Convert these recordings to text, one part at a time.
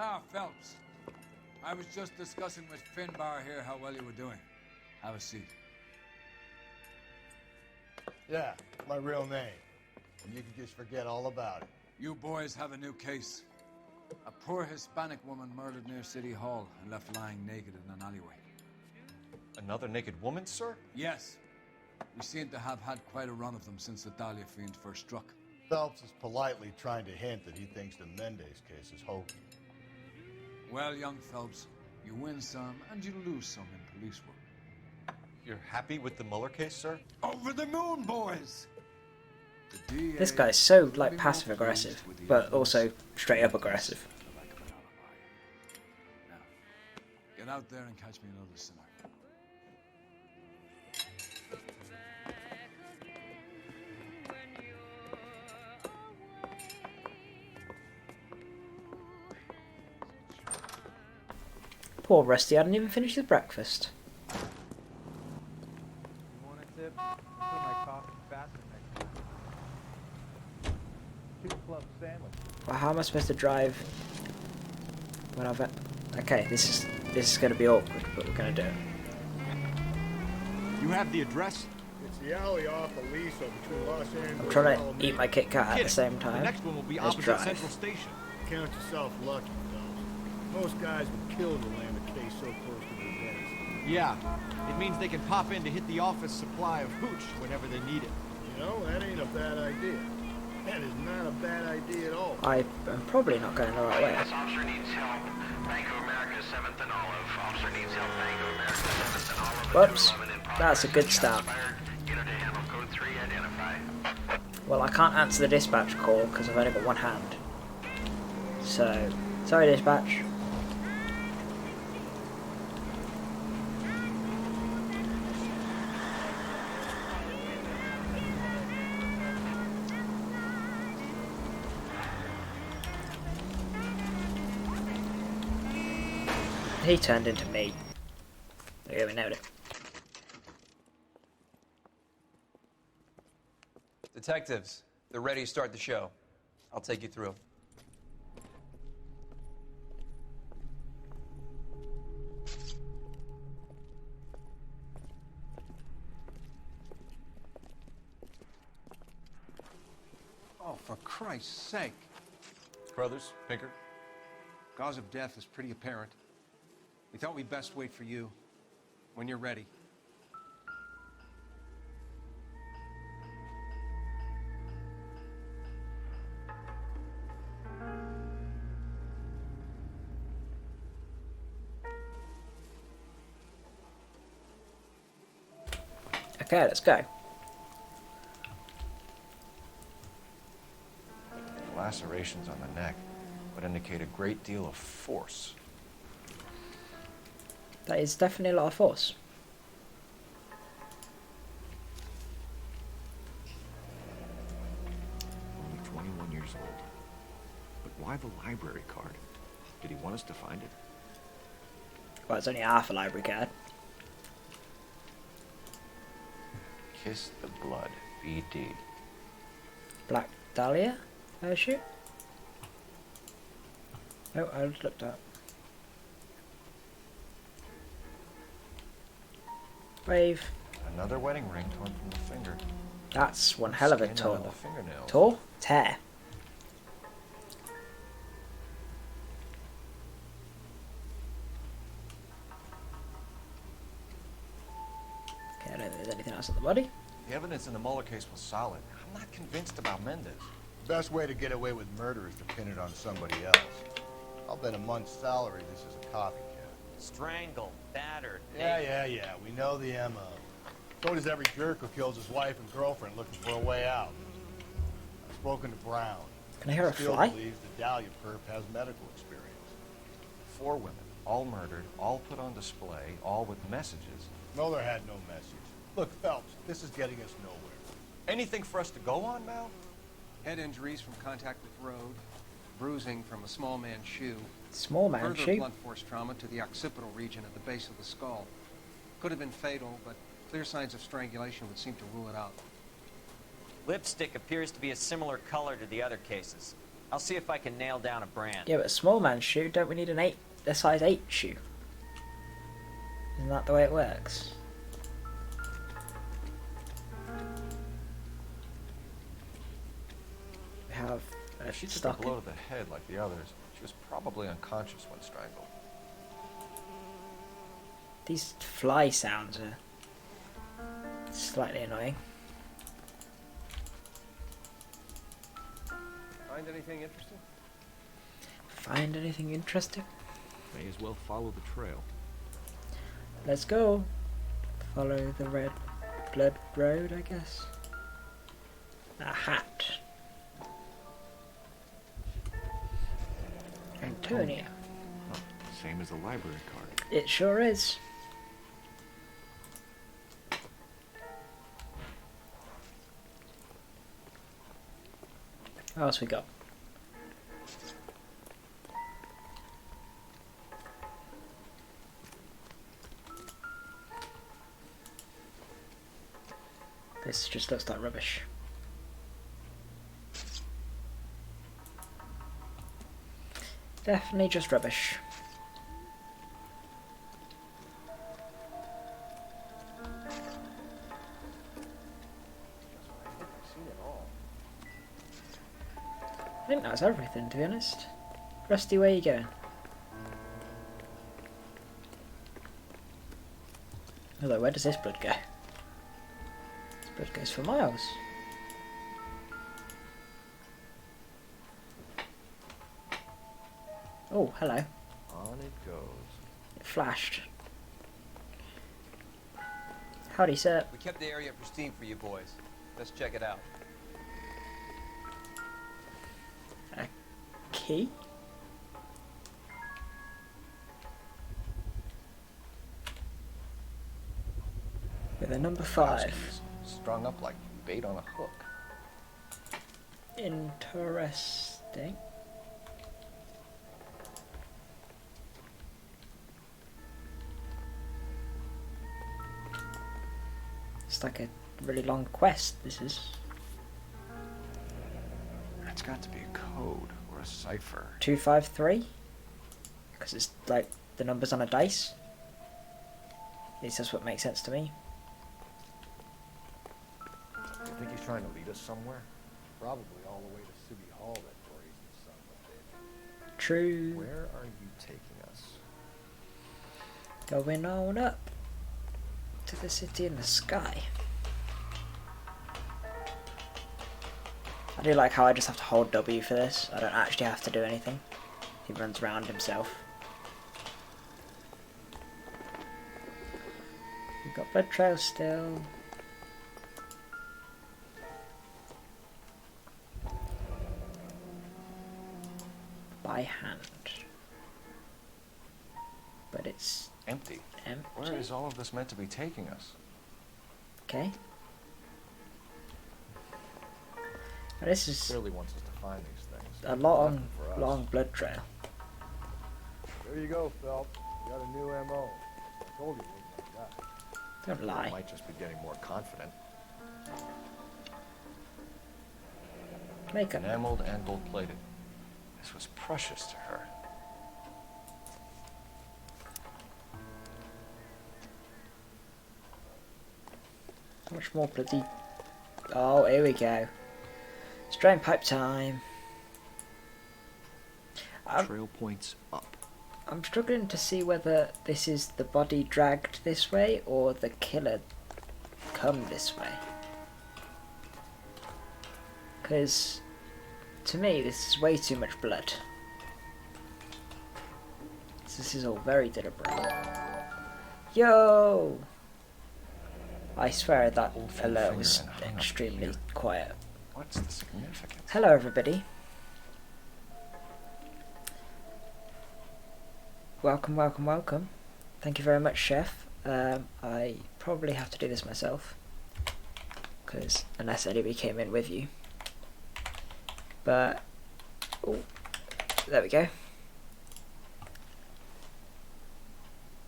Ah, Phelps. I was just discussing with Finbar here how well you were doing. Have a seat. Yeah, my real name. And you can just forget all about it. You boys have a new case. A poor Hispanic woman murdered near City Hall and left lying naked in an alleyway. Another naked woman, sir? Yes. We seem to have had quite a run of them since the Dahlia fiend first struck. Phelps is politely trying to hint that he thinks the Mendez case is hokey. Well, young Phelps, you win some and you lose some in police work. You're happy with the Mueller case, sir? Over the moon, boys! This guy's so, like, passive-aggressive, but also straight-up aggressive. Now, get out there and catch me another sinner. Poor Rusty hadn't even finished his breakfast. You want a tip? Put my coffee faster next time. 2 club sandwich. Well, how am I supposed to drive when I've... Okay, this is going to be awkward, but we're going to do it. You have the address? It's the alley off Aliso between Los Angeles. I'm trying to eat my Kit Kat at the same time. The next one will be Let's opposite drive. Central Station. Count yourself lucky, Phelps. Most guys would kill to land a case so close to their desk. Yeah, it means they can pop in to hit the office supply of hooch whenever they need it. You know, that ain't a bad idea. That is not a bad idea at all. I'm probably not going the right way. This officer needs help. Bank of America, 7th and Olive. Officer needs help. Bank of America, 7th and Olive. Whoops. 211 in progress. That's a good start. Unit to handle code 3, identify. Well, I can't answer the dispatch call because I've only got one hand. So, sorry dispatch. He turned into me. There we nailed it. Detectives, they're ready to start the show. I'll take you through. Oh, for Christ's sake. Brothers, Pinker? Cause of death is pretty apparent. We thought we'd best wait for you when you're ready. Okay, let's go. Lacerations on the neck would indicate a great deal of force. That is definitely a lot of force. Only 21 years old. But why the library card? Did he want us to find it? Well, it's only half a library card. Kiss the Blood, B.D. Black Dahlia, I assume? Oh, I just looked up. Wave. Another wedding ring torn from the finger. That's one hell of a Skin tour. on the fingernails. Tour? Tear. Okay, I don't think there's anything else on the body. The evidence in the Mueller case was solid. I'm not convinced about Mendez. The best way to get away with murder is to pin it on somebody else. I'll bet a month's salary this is a copycat. Strangled, battered. Yeah. We know the MO. So does every jerk who kills his wife and girlfriend looking for a way out. I've spoken to Brown. Can I hear a Still fly? believes the Dahlia perp has medical experience. 4 women, all murdered, all put on display, all with messages. Mueller had no message. Look, Phelps, this is getting us nowhere. Anything for us to go on, Mal? Head injuries from contact with road, bruising from a small man's shoe. Small man Further shoe. blunt force trauma to the occipital region at the base of the skull. Could have been fatal, but clear signs of strangulation would seem to rule it out. Lipstick appears to be a similar color to the other cases. I'll see if I can nail down a brand. Yeah, but a small man's shoe, don't we need a size 8 shoe? Isn't that the way it works? We have a She took a stocking. blow to the head like the others. She was probably unconscious when strangled. These fly sounds are slightly annoying. Find anything interesting? Find anything interesting? May as well follow the trail. Let's go. Follow the red blood road, I guess. A hat. Antonia. Oh, same as the library card. It sure is. What else we got? This just looks like rubbish. Definitely just rubbish. I think that's everything, to be honest. Rusty, where you going? Although, where does this blood go? This blood goes for miles. Oh, hello. On it goes. It flashed. Howdy, sir. We kept the area pristine for you boys. Let's check it out. Key? With a number 5. Strung up like bait on a hook. Interesting. It's like a really long quest, this is. It's got to be a code or a cipher. 253? Because it's like the numbers on a dice. At least that's what makes sense to me. You think he's trying to lead us somewhere? Probably all the way to City Hall, that brazen son of a bitch. True. Where are you taking us? Going on up to the city in the sky. I do like how I just have to hold W for this. I don't actually have to do anything. He runs around himself. We've got blood trail still. By hand. But it's Empty. empty. Where is all of this meant to be taking us? Okay. Well, this is Clearly wants us to find these things. a long, Nothing for us. long blood trail. There you go, Phelps. You got a new MO. I told you it wasn't like that. Don't lie. Might just be getting more confident. Makeup. Enameled and gold-plated. This was precious to her. How much more bloody... Oh, here we go. Strain pipe time. Trail points up. I'm struggling to see whether this is the body dragged this way or the killer come this way. Because to me this is way too much blood. This is all very deliberate. Yo! I swear that alert was extremely quiet. What's the significance? Hello everybody. Welcome, welcome, welcome. Thank you very much, Chef. I probably have to do this myself, because unless anybody came in with you. But, oh, there we go.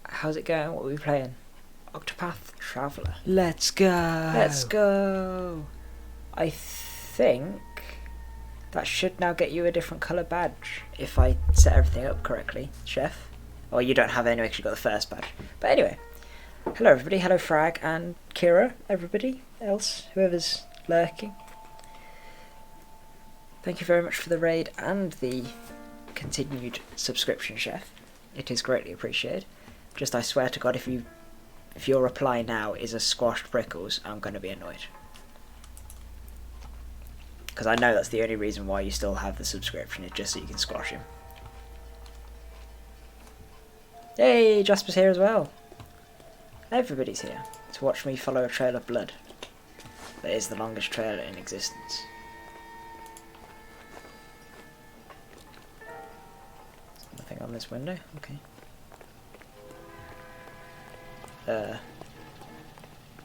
How's it going? What are we playing? Octopath Traveler. Let's go! Let's go! I think That should now get you a different colour badge if I set everything up correctly, Chef. Or you don't have it anyway because you got the first badge. But anyway, hello everybody, hello Frag and Kira, everybody else, whoever's lurking. Thank you very much for the raid and the continued subscription, Chef. It is greatly appreciated. Just I swear to God, if your reply now is a squashed Prickles, I'm going to be annoyed. Because I know that's the only reason why you still have the subscription, is just so you can squash him. Yay, Jasper's here as well. Everybody's here to watch me follow a trail of blood. That is the longest trail in existence. Nothing on this window? Okay.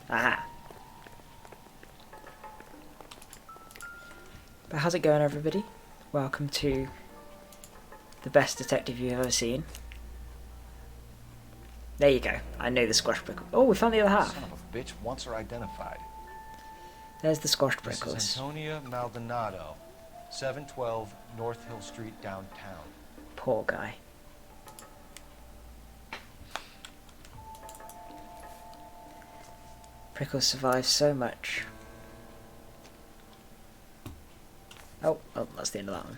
Aha! But how's it going, everybody? Welcome to the best detective you've ever seen. There you go. I know the squashed Prickles. Oh, we found the other half. Son of a bitch wants her identified. There's the squashed This Prickles. is Antonia Maldonado, 712 North Hill Street, downtown. Poor guy. Prickles survives so much. Oh, that's the end of that one.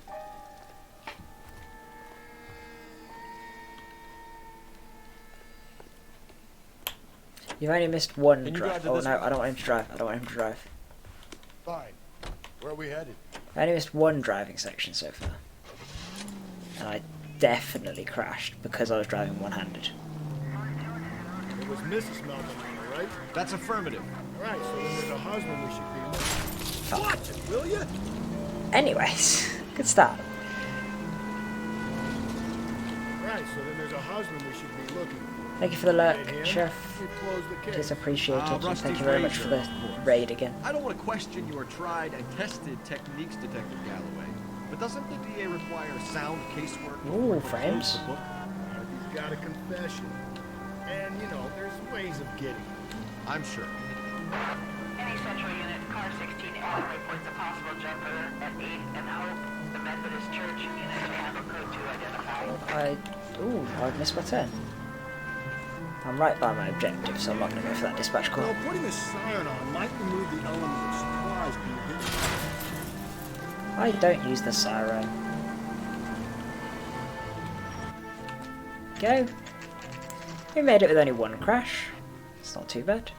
You've only missed one drive. Oh no, I don't want him to drive. I don't want him to drive. Fine. Where are we headed? I only missed one driving section so far. And I definitely crashed because I was driving one-handed. It was Mrs. Maldonado, right? That's affirmative. All right, so then there's a husband we should be looking. Watch it, will you? Anyways, good start. Right, so then there's a husband we should be looking. Thank you for the lurk, Get him, Chef. we close the It case. is appreciated. Rusty Thank you very much for the Fraser, of course. raid again. I don't want to question your tried and tested techniques, Detective Galloway, but doesn't the DA require sound casework? Ooh, before they frames. close the book? He's got a confession. And, you know, there's ways of getting it. I'm sure. Any central unit, car 16L reports a possible jumper at 8th and Hope. The Methodist Church unit to handle code 2 identified. I missed my turn. I'm right by my objective, so I'm not going to go for that dispatch call. Well, putting a siren on might remove the element of surprise when you hit. I don't use the siren. Go. We made it with only one crash. It's not too bad.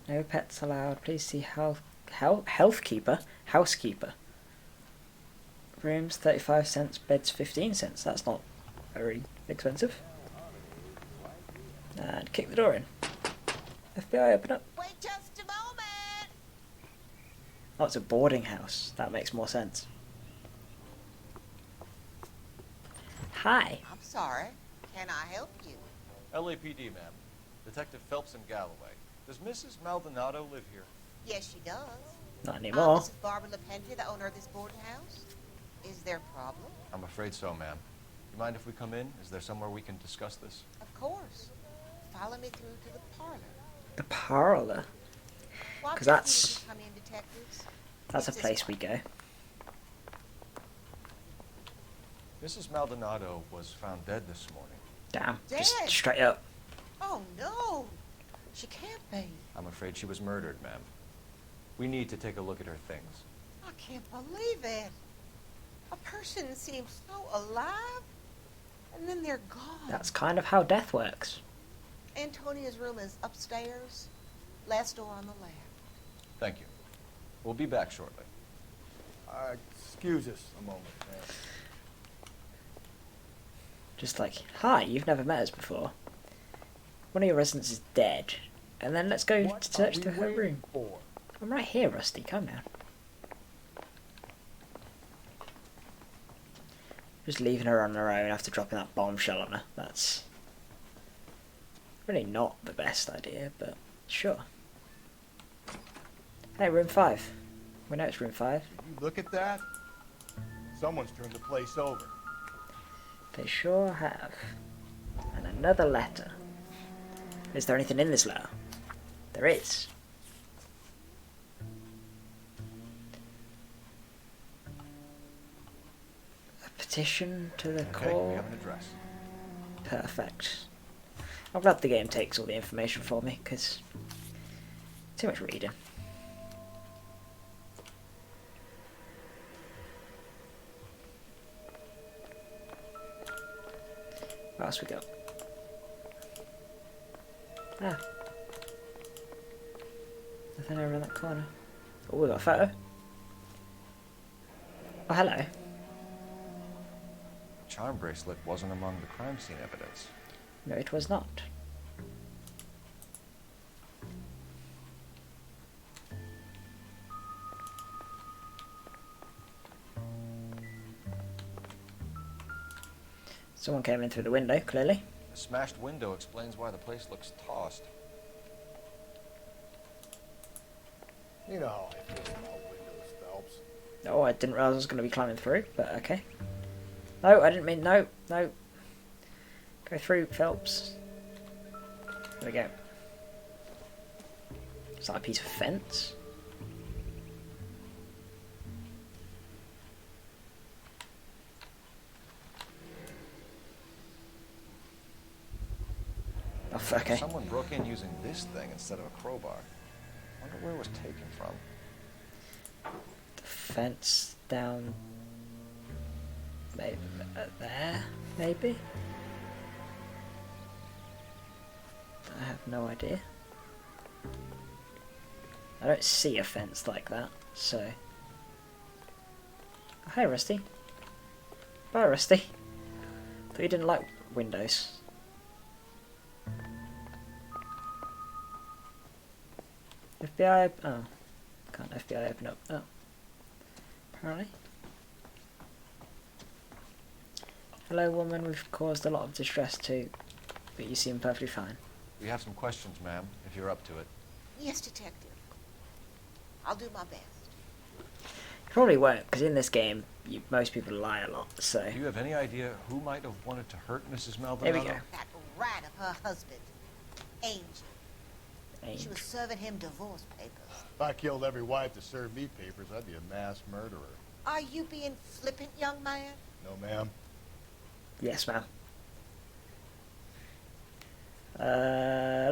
No pets allowed. Please see housekeeper. Rooms 35 cents, beds 15 cents. That's not very expensive. And kick the door in. FBI, open up. Wait just a moment. Oh, it's a boarding house. That makes more sense. Hi. I'm sorry. Can I help you? LAPD, ma'am. Detective Phelps and Galloway. Does Mrs. Maldonado live here? Yes, she does. Not anymore. This is Barbara LaPentia, the owner of this boarding house. Is there a problem? I'm afraid so, ma'am. You mind if we come in? Is there somewhere we can discuss this? Of course. Follow me through to the parlor. The parlor. Watch 'Cause your that's- feet as you come in, detectives. That's a It's this place we way. go. Mrs. Maldonado was found dead this morning. Damn. Just Dead? straight up. Oh, no. She can't be. I'm afraid she was murdered, ma'am. We need to take a look at her things. I can't believe it. A person seems so alive, and then they're gone. That's kind of how death works. Antonia's room is upstairs, last door on the left. Thank you. We'll be back shortly. Excuse us a moment. Just like, hi, you've never met us before. One of your residents is dead. And then let's go What to search are we through her waiting room. for? I'm right here, Rusty. Calm down. Just leaving her on her own after dropping that bombshell on her. That's really not the best idea, but sure. Hey, room 5. We know it's room 5. You look at that? Someone's turned the place over. They sure have. And another letter. Is there anything in this letter? There is. repetition to the Okay, we core. have an address. Perfect. I'm glad the game takes all the information for me, because too much reading. What else we got? Ah. Nothing over in that corner. Oh, we got a photo. Oh, hello. The charm bracelet wasn't among the crime scene evidence. No, it was not. Someone came in through the window, clearly. The smashed window explains why the place looks tossed. You know how I feel about windows, Phelps. Oh, I didn't realise I was going to be climbing through, but okay. No, I didn't mean... No, no. Go through, Phelps. There we go. Is that a piece of fence? Oh, okay. Someone broke in using this thing instead of a crowbar. Wonder where it was taken from. The fence down... Maybe there, maybe? I have no idea. I don't see a fence like that, so... Oh, hey, Rusty. Bye, Rusty. Thought you didn't like windows. FBI... Oh. Can't FBI open up. Oh. Apparently. Hello, woman. We've caused a lot of distress too, but you seem perfectly fine. We have some questions, ma'am, if you're up to it. Yes, Detective. I'll do my best. You probably won't, because in this game, most people lie a lot, so... Do you have any idea who might have wanted to hurt Mrs. Maldonado? There we go. That rat of her husband, Angel. She Angel. was serving him divorce papers. If I killed every wife to serve me papers, I'd be a mass murderer. Are you being flippant, young man? No, ma'am. Yes, ma'am.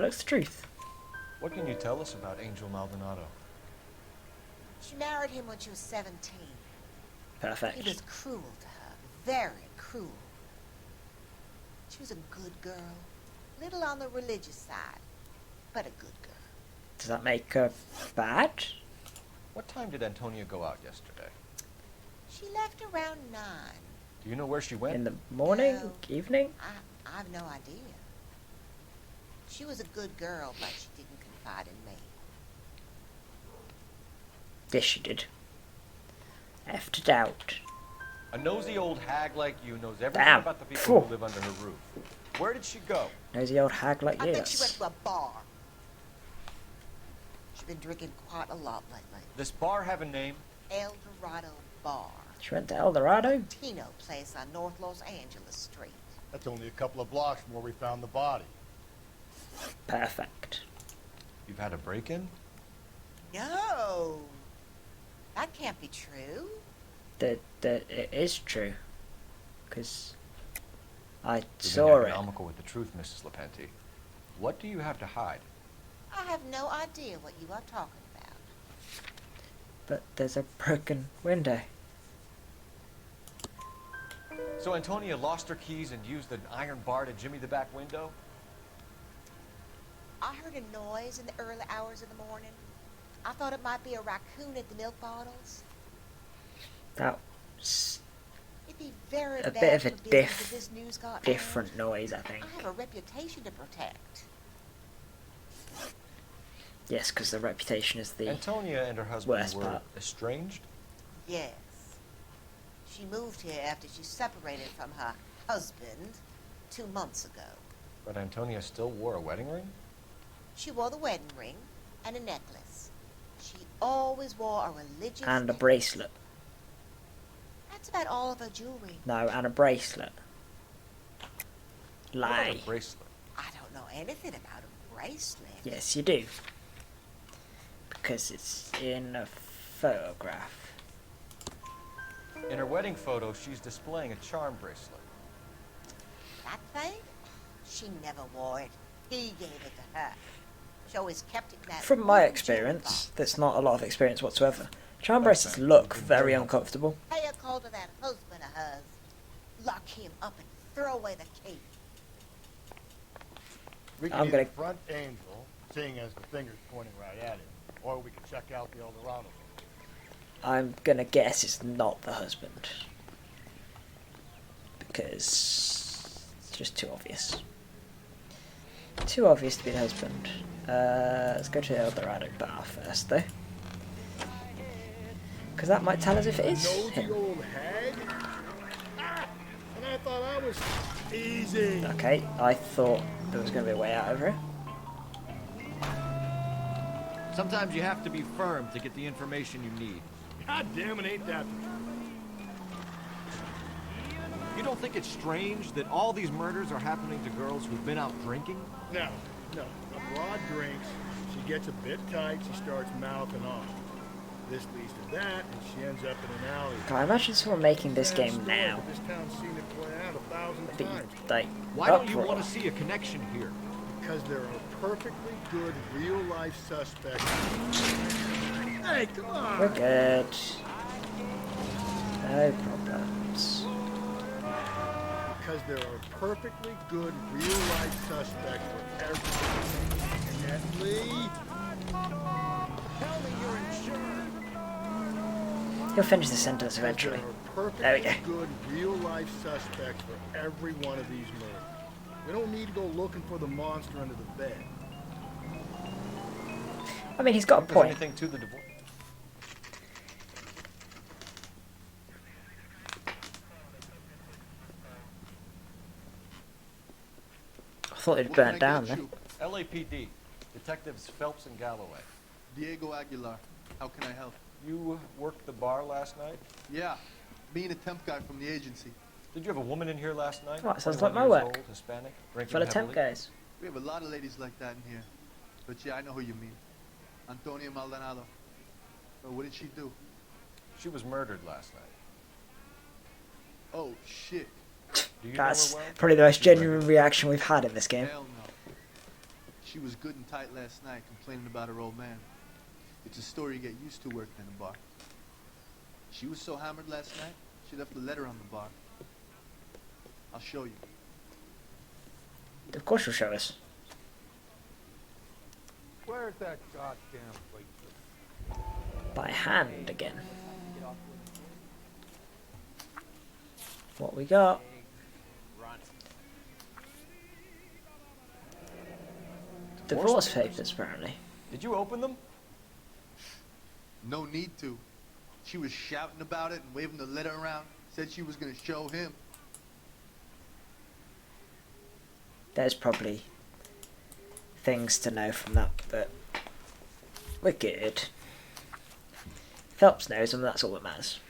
Looks the truth. What can you tell us about Angel Maldonado? She married him when she was 17. Perfect. He was cruel to her, very cruel. She was a good girl, little on the religious side, but a good girl. Does that make her bad? What time did Antonia go out yesterday? She left around 9. Do you know where she went? In the morning? No. Evening? I have no idea. She was a good girl, but she didn't confide in me. Yes, she did. Effed it out. A nosy old hag like you knows everything Damn. about the people Phew. who live under her roof. Where did she go? Nosy old hag like I you. think she went to a bar. She's been drinking quite a lot lately. This bar have a name? El Dorado Bar. She went to El Dorado? Tino place on North Los Angeles Street. That's only a couple of blocks from where we found the body. Perfect. You've had a break-in? No. That can't be true. That it is true. Because I You're saw being it. economical with the truth, Mrs. Lepenti. What do you have to hide? I have no idea what you are talking about. But there's a broken window. So Antonia lost her keys and used an iron bar to jimmy the back window? I heard a noise in the early hours of the morning. I thought it might be a raccoon at the milk bottles. That's It'd be very a bad bit of for a business if this news got out. different noise, I think. I have a reputation to protect. Yes, because the reputation is the Antonia and her husband worst were part. estranged? Yes. She moved here after she separated from her husband 2 months ago. But Antonia still wore a wedding ring? She wore the wedding ring and a necklace. She always wore a religious and a necklace. bracelet. That's about all of her jewelry. No, and a bracelet. What about Lie. a bracelet? I don't know anything about a bracelet. Yes, you do. Because it's in a photograph. In her wedding photo, she's displaying a charm bracelet. That thing? She never wore it. He gave it to her. She always kept it in that From my little experience, there's not a lot of experience whatsoever. Charm bracelets look very uncomfortable. Pay a call to that husband of hers. Lock him up and throw away the key. We can either front Angel, seeing as the finger's pointing right at him, or we can check out the Eldorado. I'm gonna guess it's not the husband. Because it's just too obvious. Too obvious to be the husband. Let's go to the Eldorado bar first, though. Because that might tell us if it is him. Old hag? And I thought I was easy. Okay, I thought there was going to be a way out of here. Sometimes you have to be firm to get the information you need. God damn it, ain't that... You don't think it's strange that all these murders are happening to girls who've been out drinking? No. A broad drinks, she gets a bit tight, she starts mouthing off. This leads to that, and she ends up in an alley. God, I imagine someone making this game now. This town's seen it play out 1,000 Be times. like, Why don't you uproar. want to see a connection here? Because there are perfectly good real-life suspects. Hey, come on! We're good. No problems. Because there are perfectly good real-life suspects for everything. Yes, Lee? Tell me you're insured. He'll finish the sentence eventually. There we go. Good real-life suspects for every one of these murders. We don't need to go looking for the monster under the bed. I mean, he's got a There's point. anything to the divorce? I thought it'd burnt down then. LAPD, Detectives Phelps and Galloway. Diego Aguilar. How can I help? You worked the bar last night? Yeah, being a temp guy from the agency. Did you have a woman in here last night? Oh, it sounds 21 like my years work. Old, Hispanic, drinking Full of temp heavily? guys. We have a lot of ladies like that in here. But yeah, I know who you mean. Antonia Maldonado. Oh, what did she do? She was murdered last night. Oh, shit. Do you That's know her well? probably the most genuine reaction we've had in this game. Hell no. She was good and tight last night, complaining about her old man. It's a story you get used to working in a bar. She was so hammered last night, she left a letter on the bar. I'll show you. Of course you'll show us. Where's that goddamn place? By hand again. What we got? Divorce papers, apparently. Did you open them? No need to. She was shouting about it and waving the letter around. Said she was going to show him. There's probably things to know from that, but we're good. Phelps knows them, that's all that matters.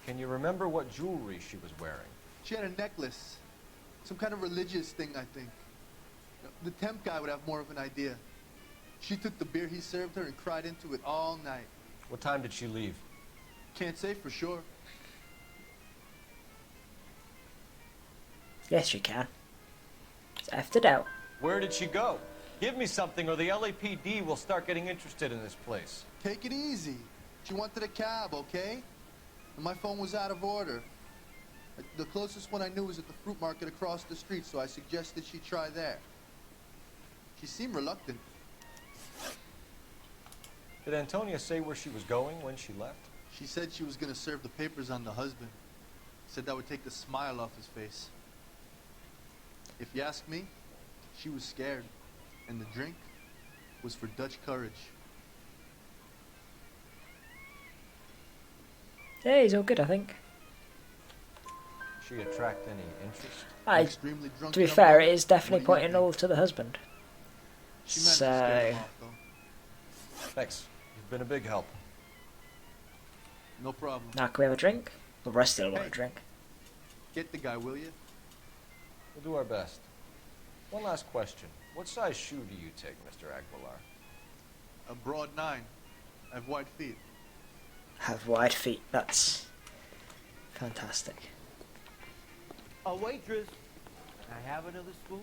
Can you remember what jewelry she was wearing? She had a necklace. Some kind of religious thing, I think. The temp guy would have more of an idea. She took the beer he served her and cried into it all night. What time did she leave? Can't say for sure. Yes, you can. It's effed it out. Where did she go? Give me something or the LAPD will start getting interested in this place. Take it easy. She wanted a cab, okay? And my phone was out of order. The closest one I knew was at the fruit market across the street, so I suggested she try there. She seemed reluctant. Did Antonia say where she was going when she left? She said she was going to serve the papers on the husband. Said that would take the smile off his face. If you ask me, she was scared. And the drink was for Dutch courage. Yeah, he's all good, I think. She attract any interest? Extremely drunk To be young fair, woman. it is definitely What do you pointing think? all to the husband. She managed to scare him So, off, though. Thanks. You've been a big help. No problem. now can we have a drink? The rest still want a drink. Get the guy, will you? We'll do our best. One last question. What size shoe do you take, Mr. Aguilar? A broad 9. I have wide feet. Have wide feet. That's fantastic. A waitress. I have another spoon.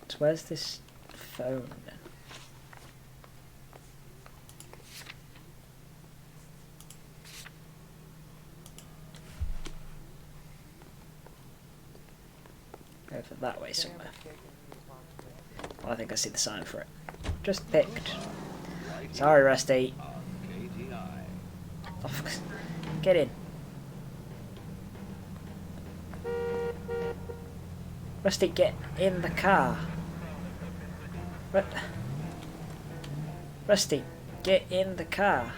So where's this phone then? Over that way somewhere. Oh, I think I see the sign for it. Just picked. Sorry, Rusty. Oh, get in. Rusty, get in the car. Rusty, get in the car.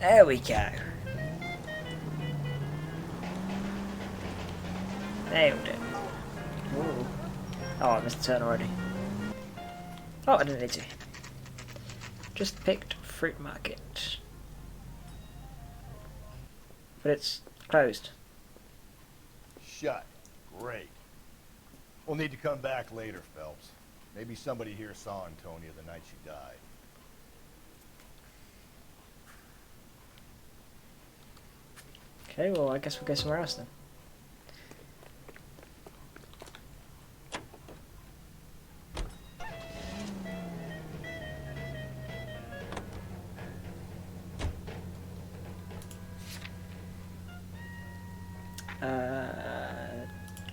There we go. Nailed it. Ooh. Oh, I missed the turn already. Oh, I didn't need to. Just picked fruit market. But it's closed. Shut. Great. We'll need to come back later, Phelps. Maybe somebody here saw Antonia the night she died. Okay, well, I guess we'll go somewhere else then.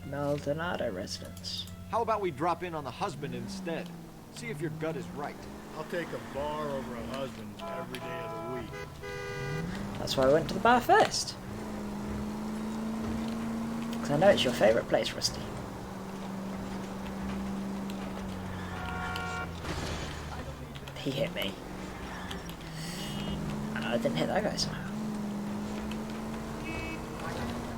Maldonado residence. How about we drop in on the husband instead? See if your gut is right. I'll take a bar over a husband every day of the week. That's why I went to the bar first. Because I know it's your favourite place, Rusty. He hit me. I didn't hit that guy somehow.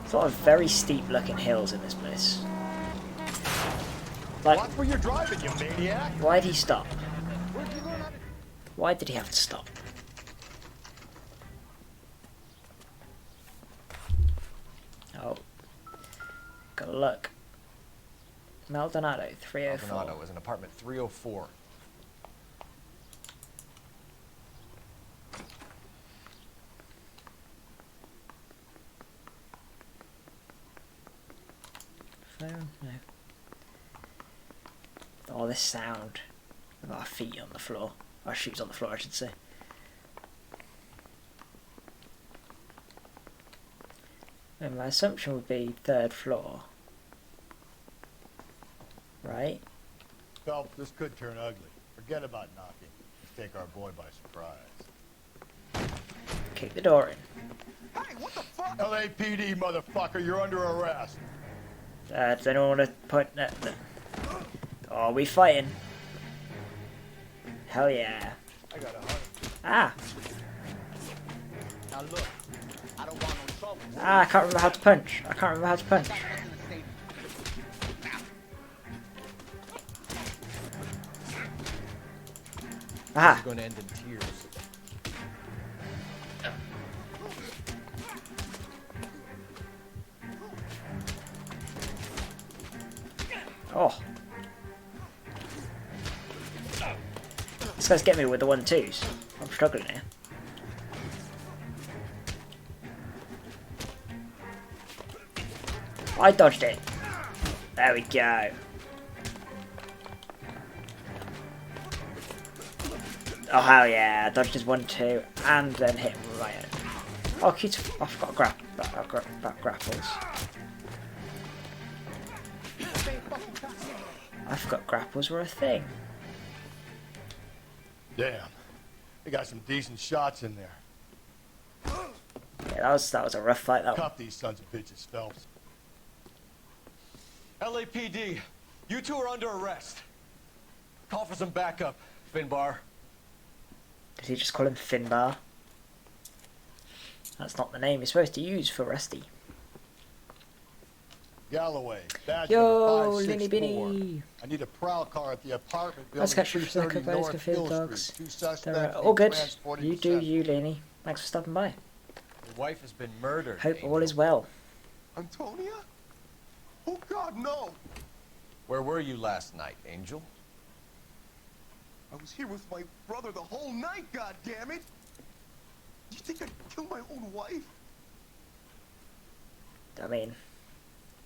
There's a lot of very steep looking hills in this place. Like, watch where you're driving, you maniac! Why'd he stop? Why did he have to stop? Oh. Gotta look. Maldonado, 304. Maldonado is in apartment 304. Phone? No. Oh, this sound of our feet on the floor. Our shoes on the floor, I should say. And my assumption would be 3rd floor. Right? Phelps, this could turn ugly. Forget about knocking. Just take our boy by surprise. Kick the door in. Hey, what the fuck? LAPD, motherfucker, you're under arrest. Does anyone want to point at the... Oh, we fighting. Hell yeah. I got 100. Ah! Now look, I don't want no trouble. Ah, I can't remember how to punch. I can't remember how to punch. Ah! It's going to end in tears. Oh. This guy's getting me with the 1-2s. I'm struggling here. I dodged it. There we go. Oh hell yeah, I dodged his 1-2 and then hit him right at it. Oh cute, I forgot about grapples. I forgot grapples were a thing. Damn. They got some decent shots in there. Yeah, that was a rough fight, that one. Cuff these sons of bitches, Phelps. LAPD, you two are under arrest. Call for some backup, Finbar. Did he just call him Finbar? That's not the name you're supposed to use for Rusty. Galloway, badge Yo, number Linny 564. Binny. I need a prowl car at the apartment building. Let's catch you for a second, 330 boys. North Field Hill dogs. Street. 2 suspects They're being all good. transported You to do Central. you, Lenny. Thanks for stopping by. Your wife has been murdered. Hope all is well. Antonia? Oh God, no! Where were you last night, Angel? I was here with my brother the whole night, goddammit! You think I'd kill my own wife? I mean,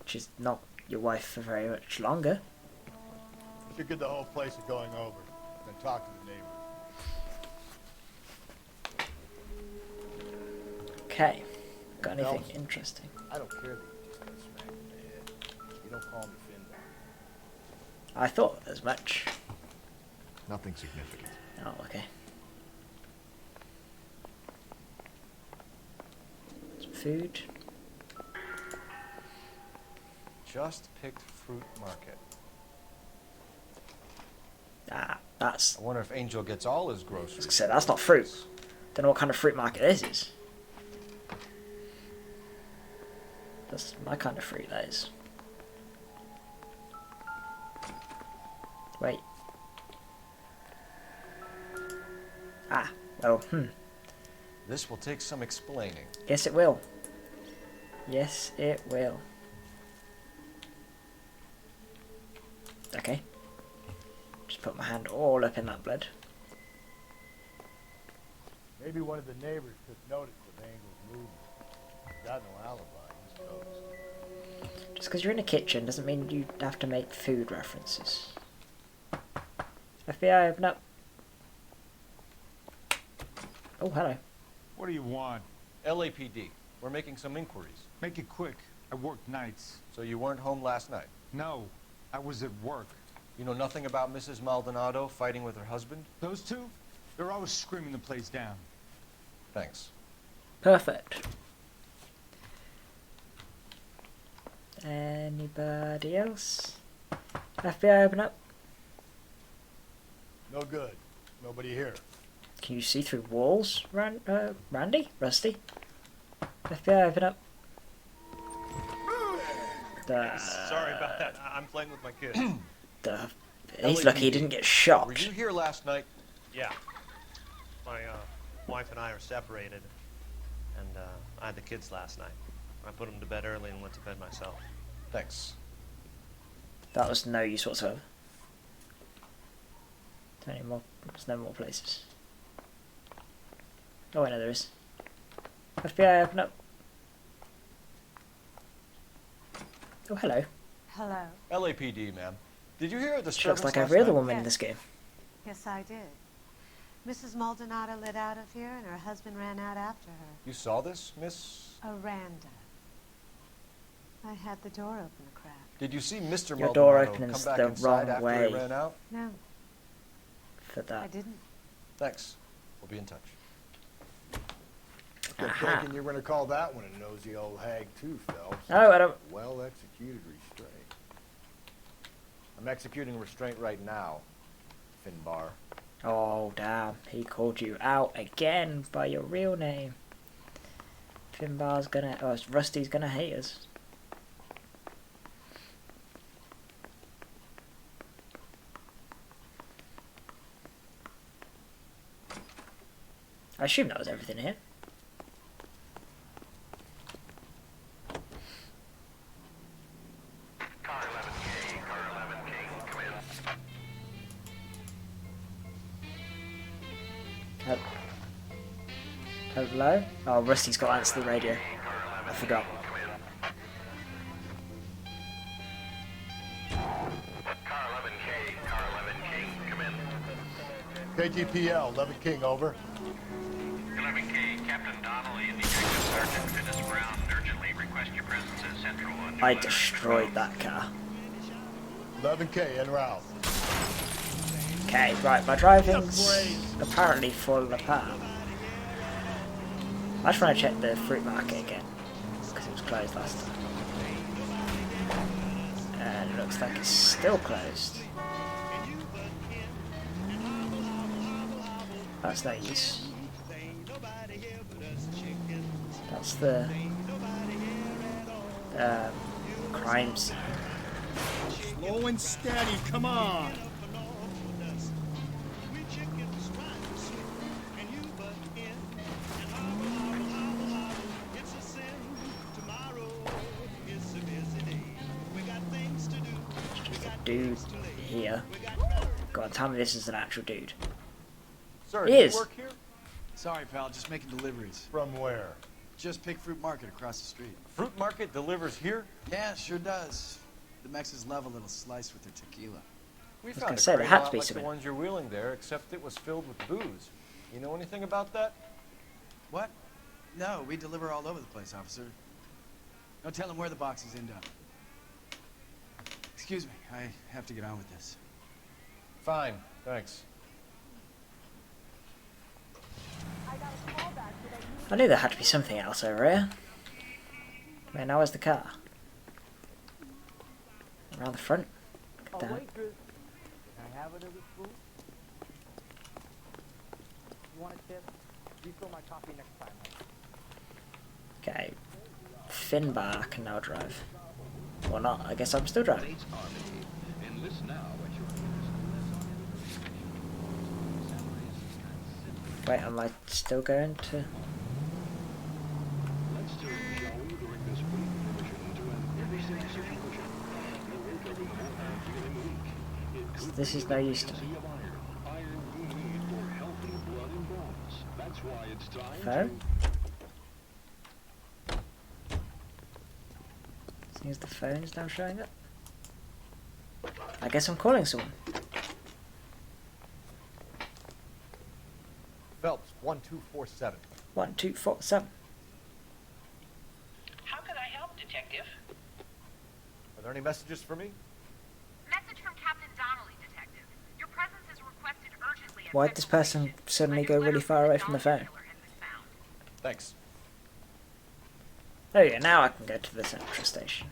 she's not your wife for very much longer. Should get the whole place of going over, then talk to the neighbors. Okay. Got anything interesting? I don't care that you just got smacked in the head. You don't call me Finbar. I thought as much. Nothing significant. Oh, okay. Some food. Just picked fruit market. Ah, that's... I wonder if Angel gets all his groceries. So that's not fruit. Don't know what kind of fruit market this is. That's my kind of fruit, that is. Wait. Ah, well, This will take some explaining. Yes, it will. Yes, it will. Okay. Just put my hand all up in that blood. Maybe one of the neighbors took notice of Angel's movement. Got no alibi, he's toast. Just because you're in a kitchen doesn't mean you have to make food references. FBI, open up. Oh, hello. What do you want? LAPD. We're making some inquiries. Make it quick. I work nights. So you weren't home last night? No, I was at work. You know nothing about Mrs. Maldonado fighting with her husband? Those two? They're always screaming the place down. Thanks. Perfect. Anybody else? FBI, open up. No good. Nobody here. Can you see through walls, Randy? Rusty? FBI, open up. Sorry about that. I'm playing with my kids. He's lucky he didn't get shot. Were you here last night? Yeah. My wife and I are separated, and I had the kids last night. I put them to bed early and went to bed myself. Thanks. That was no use whatsoever. There's no more places. Oh, I know there is. FBI, open up. Oh, hello. Hello. LAPD, ma'am. Did you hear the She looks like every other woman in this game. Yes, I did. Mrs. Maldonado lit out of here, and her husband ran out after her. You saw this, Miss? Aranda. I had the door open a crack. Did you see Mr. Your Maldonado door opening's come back the inside wrong after way. he ran out? No. For that. I didn't. Thanks. We'll be in touch. I kept thinking you were going to call that one a nosy old hag too, Phelps. No, I don't. Well executed restraint. I'm executing restraint right now, Finbar. Oh, damn. He called you out again by your real name. Finbar's gonna... Oh, Rusty's gonna hate us. I assume that was everything here. Hello? Oh, Rusty's got to answer the radio. I forgot. KGPL, 11 King, over. 11K, Captain Donnelly and Detective Sergeant Dennis Brown urgently request your presence at Central on I destroyed that car. 11K, en route. Okay, right, my driving's apparently falling apart. I just want to check the fruit market again, because it was closed last time. And it looks like it's still closed. That's no use. That's the crime scene. Slow and steady, come on. dude here. Go on, tell me this is an actual dude. Sir, It do you is. work here? Sorry, pal, just making deliveries. From where? Just Pig Fruit Market across the street. Fruit market delivers here? Yeah, sure does. The Mexes love a little slice with their tequila. We was found gonna a say, there crate had to lot be like some the in- ones you're wheeling there, except it was filled with booze. You know anything about that? What? No, we deliver all over the place, officer. Don't tell them where the boxes end up. Excuse me, I have to get on with this. Fine, thanks. I knew there had to be something else over here. Wait, now where's the car? Around the front? Oh, Down. waitress, can I have another spoon? You want a tip? Refill my coffee next time. Okay. Finbar can now drive. Or not, I guess I'm still driving. Wait, am I still going to... This is no use to me. Phone? Seems the phone is now showing up. I guess I'm calling someone. Phelps, 1247. 1247. How can I help, Detective? Are there any messages for me? Message from Captain Donnelly, Detective. Your presence is requested urgently at Why'd this person suddenly go really far away from the phone? Thanks. There you go, now I can go to the central station.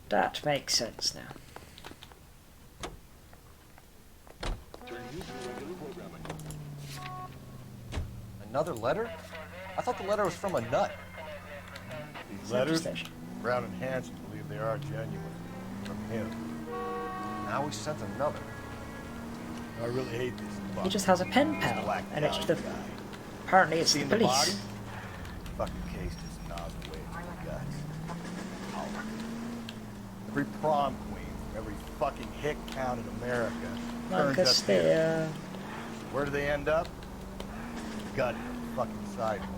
That makes sense now. Another letter? I thought the letter was from a nut. These letters, Brown and Hanson believe they are genuine. From him. Now we sent another. I really hate this. He just has a pen pal, and it's the... Apparently it's the Seen the police. body? Fucking case just gnaws away at my guts. Every prom queen, every fucking hick count in America turns up here. Where do they end up? Gut fucking sidewalk.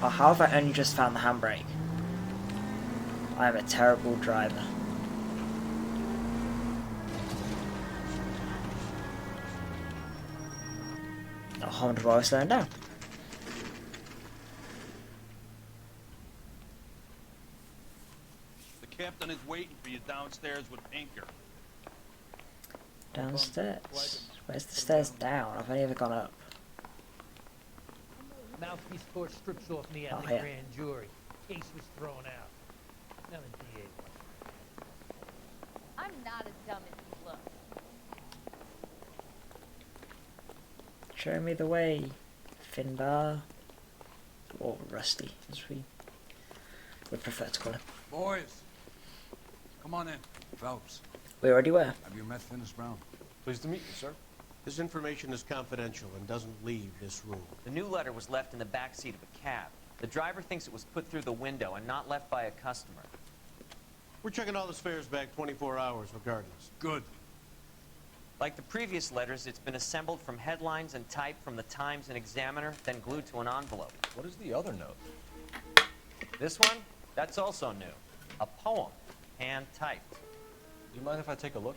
Oh, how have I only just found the handbrake? I am a terrible driver. Oh, I wonder why I was slowing down. The captain is waiting for you downstairs with Pinker. Downstairs. Where's the stairs down? I've only ever gone up. Mouthpiece court strips off me at Oh, the yeah. grand jury. Case was thrown out. Now the DA. I'm not as dumb as you look. Show me the way, Finbar. Or Rusty, as we would prefer to call him. Boys, come on in. Phelps, We already were. have your meth finished, Brown? Pleased to meet you, sir. This information is confidential and doesn't leave this room. The new letter was left in the back seat of a cab. The driver thinks it was put through the window and not left by a customer. We're checking all the fares back 24 hours regardless. Good. Like the previous letters, it's been assembled from headlines and typed from the Times and Examiner, then glued to an envelope. What is the other note? This one? That's also new. A poem, hand-typed. Do you mind if I take a look?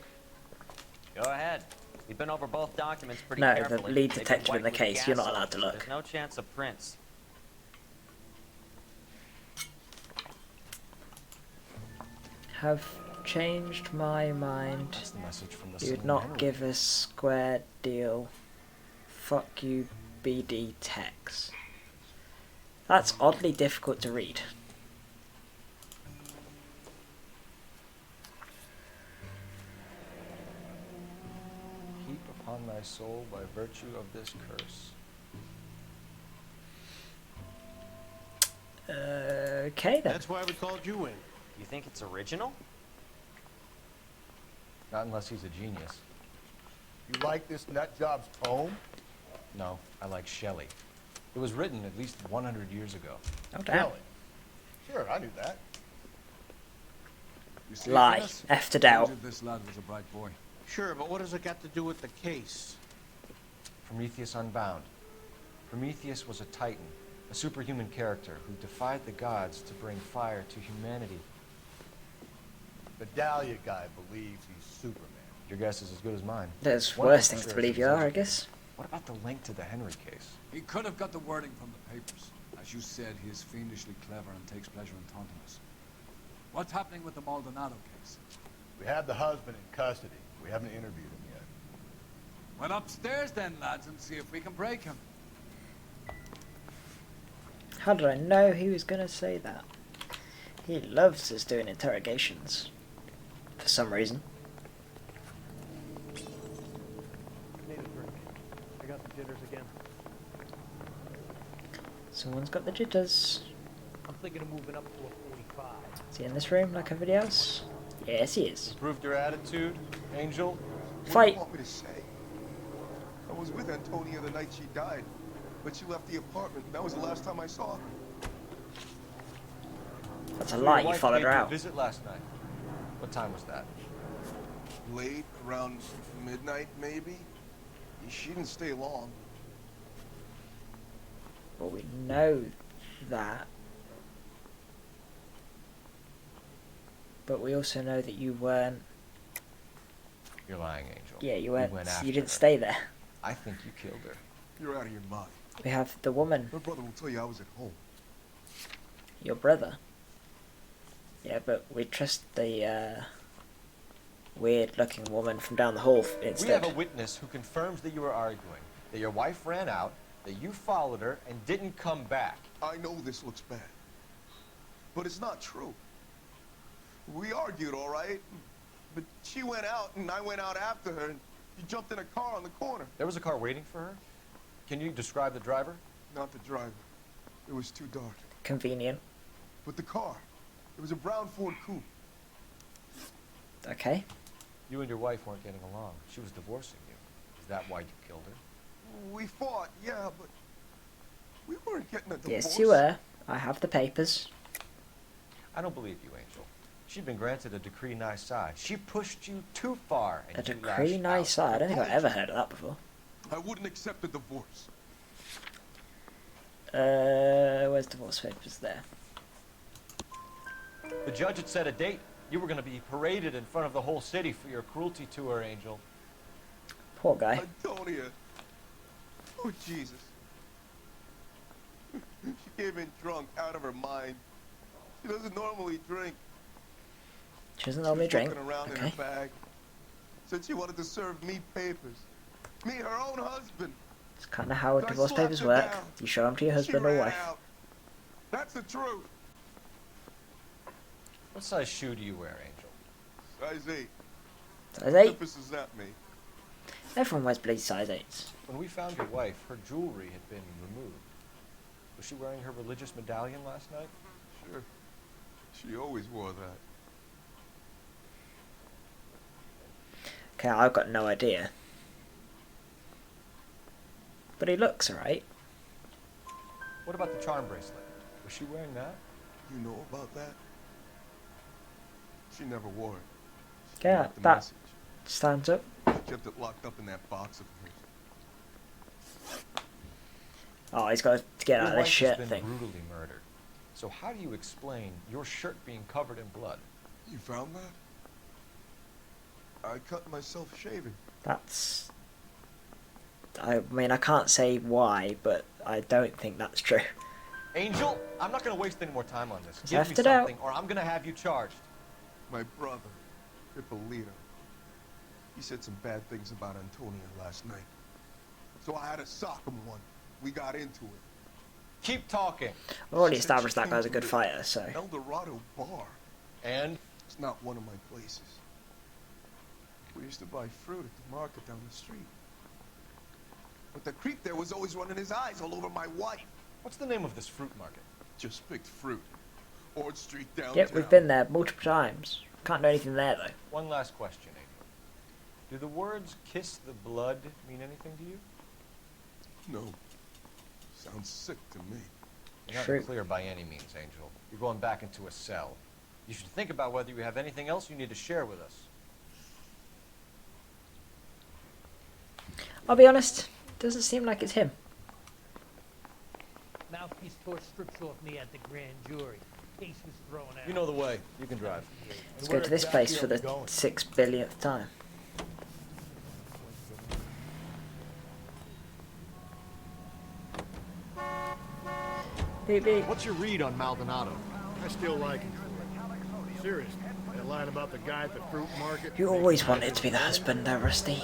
Go ahead. We've been over both documents pretty No, carefully. the lead They've been detective in the wiped with case, you're gas not allowed to salve. look. There's no chance of prints. Have changed my mind. That's the message from the You'd same not Henry. give a square deal. Fuck you, BD Tex. That's oddly difficult to read. Heap upon thy soul by virtue of this curse. Okay then. That's why we called you in. You think it's original? Not unless he's a genius. You like this nut job's poem? No, I like Shelley. It was written at least 100 years ago. Oh, damn. Shelley. Sure, I knew that. You see, Lie. Phyllis? F to doubt. Told you this lad was a bright boy. Sure, but what does it got to do with the case? Prometheus Unbound. Prometheus was a titan, a superhuman character who defied the gods to bring fire to humanity. The Dahlia guy believes he's Superman. Your guess is as good as mine. There's One worse thing things for to sure believe is you he was are, I educated. guess. What about the link to the Henry case? He could have got the wording from the papers. As you said, he is fiendishly clever and takes pleasure in taunting us. What's happening with the Maldonado case? We have the husband in custody. We haven't interviewed him yet. Well, upstairs then, lads, and see if we can break him. How did I know he was going to say that? He loves us doing interrogations. For some reason. Need a drink. I got the jitters again. Someone's got the jitters. I'm thinking of moving up to a 45. Is he in this room like everybody else? Yes, he is. Improved your attitude, Angel? Fight. What do you want me to say? I was with Antonia the night she died, but she left the apartment. That was the last time I saw her. That's a So lie, your you wife followed paid her you a out. visit last night. What time was that? Late, around midnight, maybe? She didn't stay long. Well, we know that. But we also know that you weren't... You're lying, Angel. Yeah, you We weren't... went after You didn't her. stay there. I think you killed her. You're out of your mind. We have the woman. My brother will tell you I was at home. Your brother. Yeah, but we trust the weird-looking woman from down the hall instead. We have a witness who confirms that you were arguing, that your wife ran out, that you followed her and didn't come back. I know this looks bad, but it's not true. We argued, all right, but she went out and I went out after her and she jumped in a car on the corner. There was a car waiting for her? Can you describe the driver? Not the driver. It was too dark. Convenient. But the car, it was a brown Ford coupe. Okay. You and your wife weren't getting along. She was divorcing you. Is that why you killed her? We fought, yeah, but we weren't getting a divorce. Yes, you were. I have the papers. I don't believe you, Angel. She'd been granted a decree nisi. She pushed you too far. And A you decree lashed nisi. out. I don't think I've ever heard of that before. I wouldn't accept a divorce. Where's divorce papers there? The judge had set a date. You were going to be paraded in front of the whole city for your cruelty to her, Angel. Poor guy. Antonia. Oh, Jesus. She came in drunk, out of her mind. She doesn't normally drink. She doesn't normally drink. Looking around in Okay. her bag. Said she wanted to serve me papers. Me, her own husband. It's kind of how So I divorce slapped papers her work. down. You show them to your She husband or ran wife. out. That's the truth. What size shoe do you wear, Angel? Size 8. Size 8? Emphasis is at me. Everyone wears bloody size 8s. When we found your wife, her jewelry had been removed. Was she wearing her religious medallion last night? Sure. She always wore that. Okay, I've got no idea. But he looks alright. What about the charm bracelet? Was she wearing that? You know about that? She never wore it. Yeah, left the that message. stands up. She kept it locked up in that box of hers. Oh, he's got to get out of Your this wife shirt has been thing. brutally murdered. So how do you explain your shirt being covered in blood? You found that? I cut myself shaving. That's... I mean, I can't say why, but I don't think that's true. Angel, I'm not going to waste any more time on this. Give me Left it out. something, or I'm going to have you charged. My brother, Ippolito. He said some bad things about Antonia last night. So I had to sock him one. We got into it. Keep talking. I've already established that guy's a good fighter, so... El Dorado bar. And? It's not one of my places. We used to buy fruit at the market down the street. But the creep there was always running his eyes all over my wife. What's the name of this fruit market? Just picked fruit. Ord Street downtown. Yep, we've been there multiple times. Can't do anything there, though. One last question, Angel. Do the words kiss the blood mean anything to you? No. Sounds sick to me. You're not in the clear by any means, Angel. You're going back into a cell. You should think about whether you have anything else you need to share with us. I'll be honest, doesn't seem like it's him. Mouthpiece tore strips off me at the grand jury. Case was thrown out. You know the way. You can drive. Let's go to this place for the 6 billionth time. Beep, beep. What's your read on Maldonado? I still like him. Seriously, that line about the guy at the fruit market. You always wanted to be the husband, though, Rusty.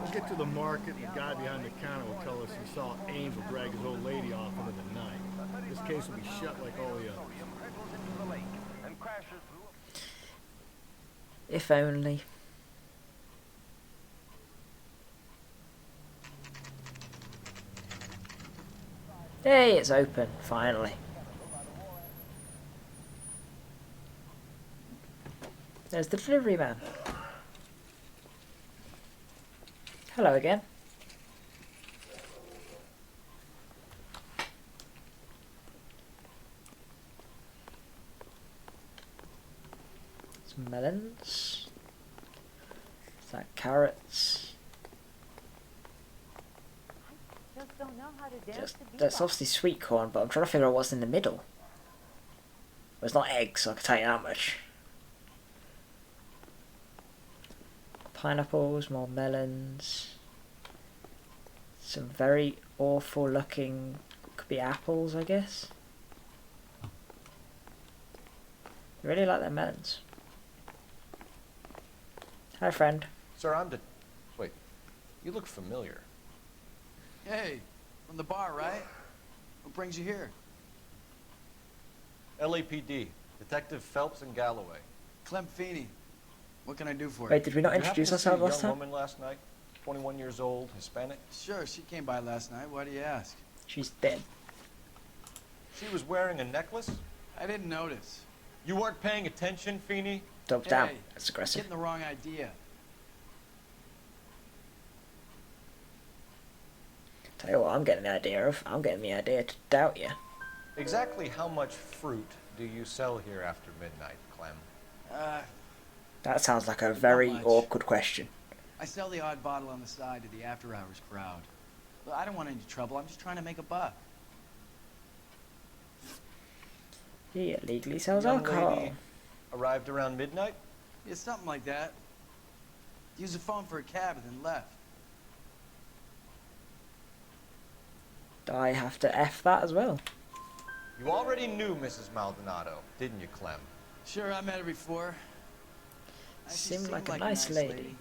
We'll get to the market, and the guy behind the counter will tell us he saw Angel drag his old lady off into the night. This case will be shut like all the others. If only. Hey, it's open, finally. There's the delivery man. Hello again. Some melons. Is that carrots? Just don't know how to dance Just, to that's bebop. obviously sweet corn, but I'm trying to figure out what's in the middle. Well, it's not eggs, I can tell you that much. Pineapples, more melons. Some very awful looking, could be apples, I guess. I really like their melons. Hi, friend. Sir, Wait, you look familiar. Hey, from the bar, right? What brings you here? LAPD, Detective Phelps and Galloway. Clem Feeney. What can I do for you? Wait, did we not introduce ourselves last young time? woman last night, 21 years old, Hispanic. Sure, she came by last night. Why do you ask? She's dead. She was wearing a necklace? I didn't notice. You weren't paying attention, Feeney? Dove down. That's aggressive. Getting the wrong idea. Tell you what, I'm getting the idea of. I'm getting the idea to doubt you. Exactly how much fruit do you sell here after midnight, Clem? That sounds like a very much. awkward question. I sell the odd bottle on the side to the after-hours crowd. Look, I don't want any trouble. I'm just trying to make a buck. He illegally sells Young alcohol. lady arrived around midnight? Yeah, something like that. Used the phone for a cab and then left. I have to F that as well. You already knew Mrs. Maldonado, didn't you, Clem? Sure, I met her before. She Seemed like a nice lady.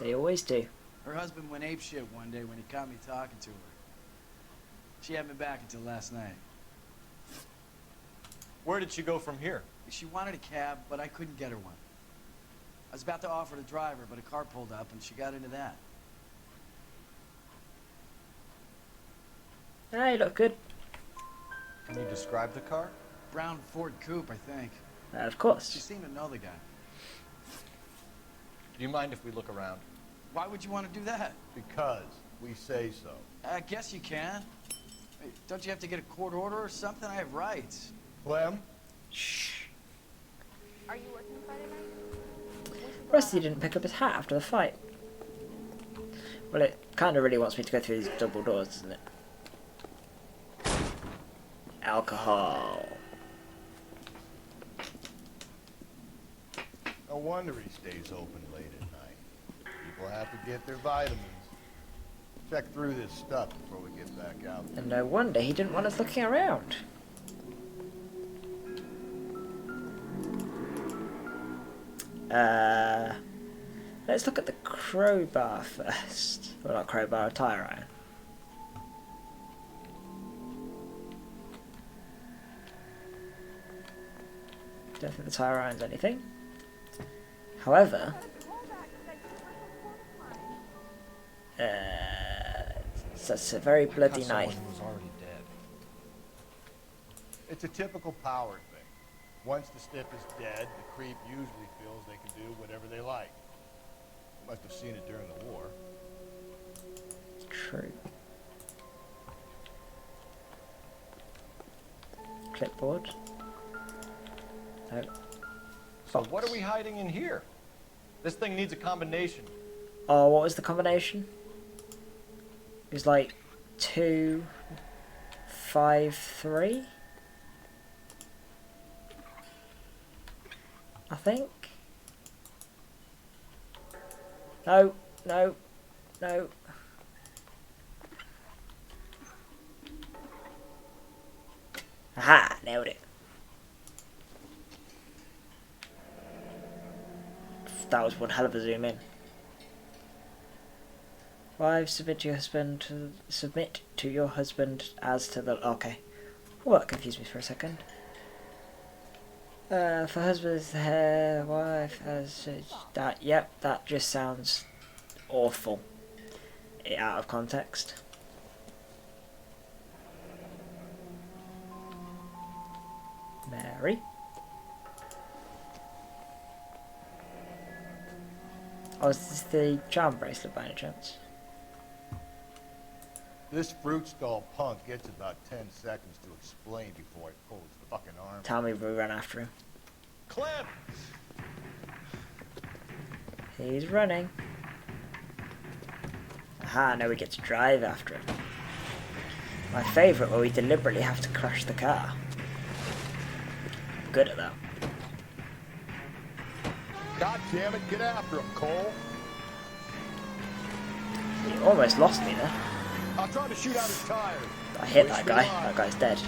They always do. Her husband went apeshit one day when he caught me talking to her. She had me back until last night. Where did she go from here? She wanted a cab, but I couldn't get her one. I was about to offer to drive her, but a car pulled up and she got into that. Hey, look good. Can you describe the car? Brown Ford Coupe, I think. Of course. She seemed to know the guy. Do you mind if we look around? Why would you want to do that? Because we say so. I guess you can. Hey, don't you have to get a court order or something? I have rights. Clem? Shh. Are you working Friday night? Rusty didn't pick up his hat after the fight. Well, it kind of really wants me to go through these double doors, doesn't it? Alcohol. No wonder he stays open late at night. People have to get their vitamins. Check through this stuff before we get back out. And no wonder he didn't want us looking around. Let's look at the crowbar first. Well, not crowbar, a tire iron. Don't think the tire iron's anything. However, that's a very bloody knife. Someone who was already dead. It's a typical power thing. Once the stiff is dead, the creep usually feels they can do whatever they like. You must have seen it during the war. True. Clipboard. No. So what are we hiding in here? This thing needs a combination. Oh, what was the combination? It was like 2, 5, 3. I think. No, no, no. Aha, nailed it. That was one hell of a zoom in. 5. Submit to your husband as to the. Okay. Well, that confused me for a second. For husband's wife as that. Yep, that just sounds awful. Out of context. Mary. Oh, is this the charm bracelet by any chance? This fruit stall punk gets about 10 seconds to explain before I pull his fucking arm. Tell me we run after him. Clem! He's running. Aha, now we get to drive after him. My favourite, where we deliberately have to crash the car. I'm good at that. God damn it, get after him, Cole. You almost lost me there. I'll try to shoot out his tires. I hit that guy. That guy's dead.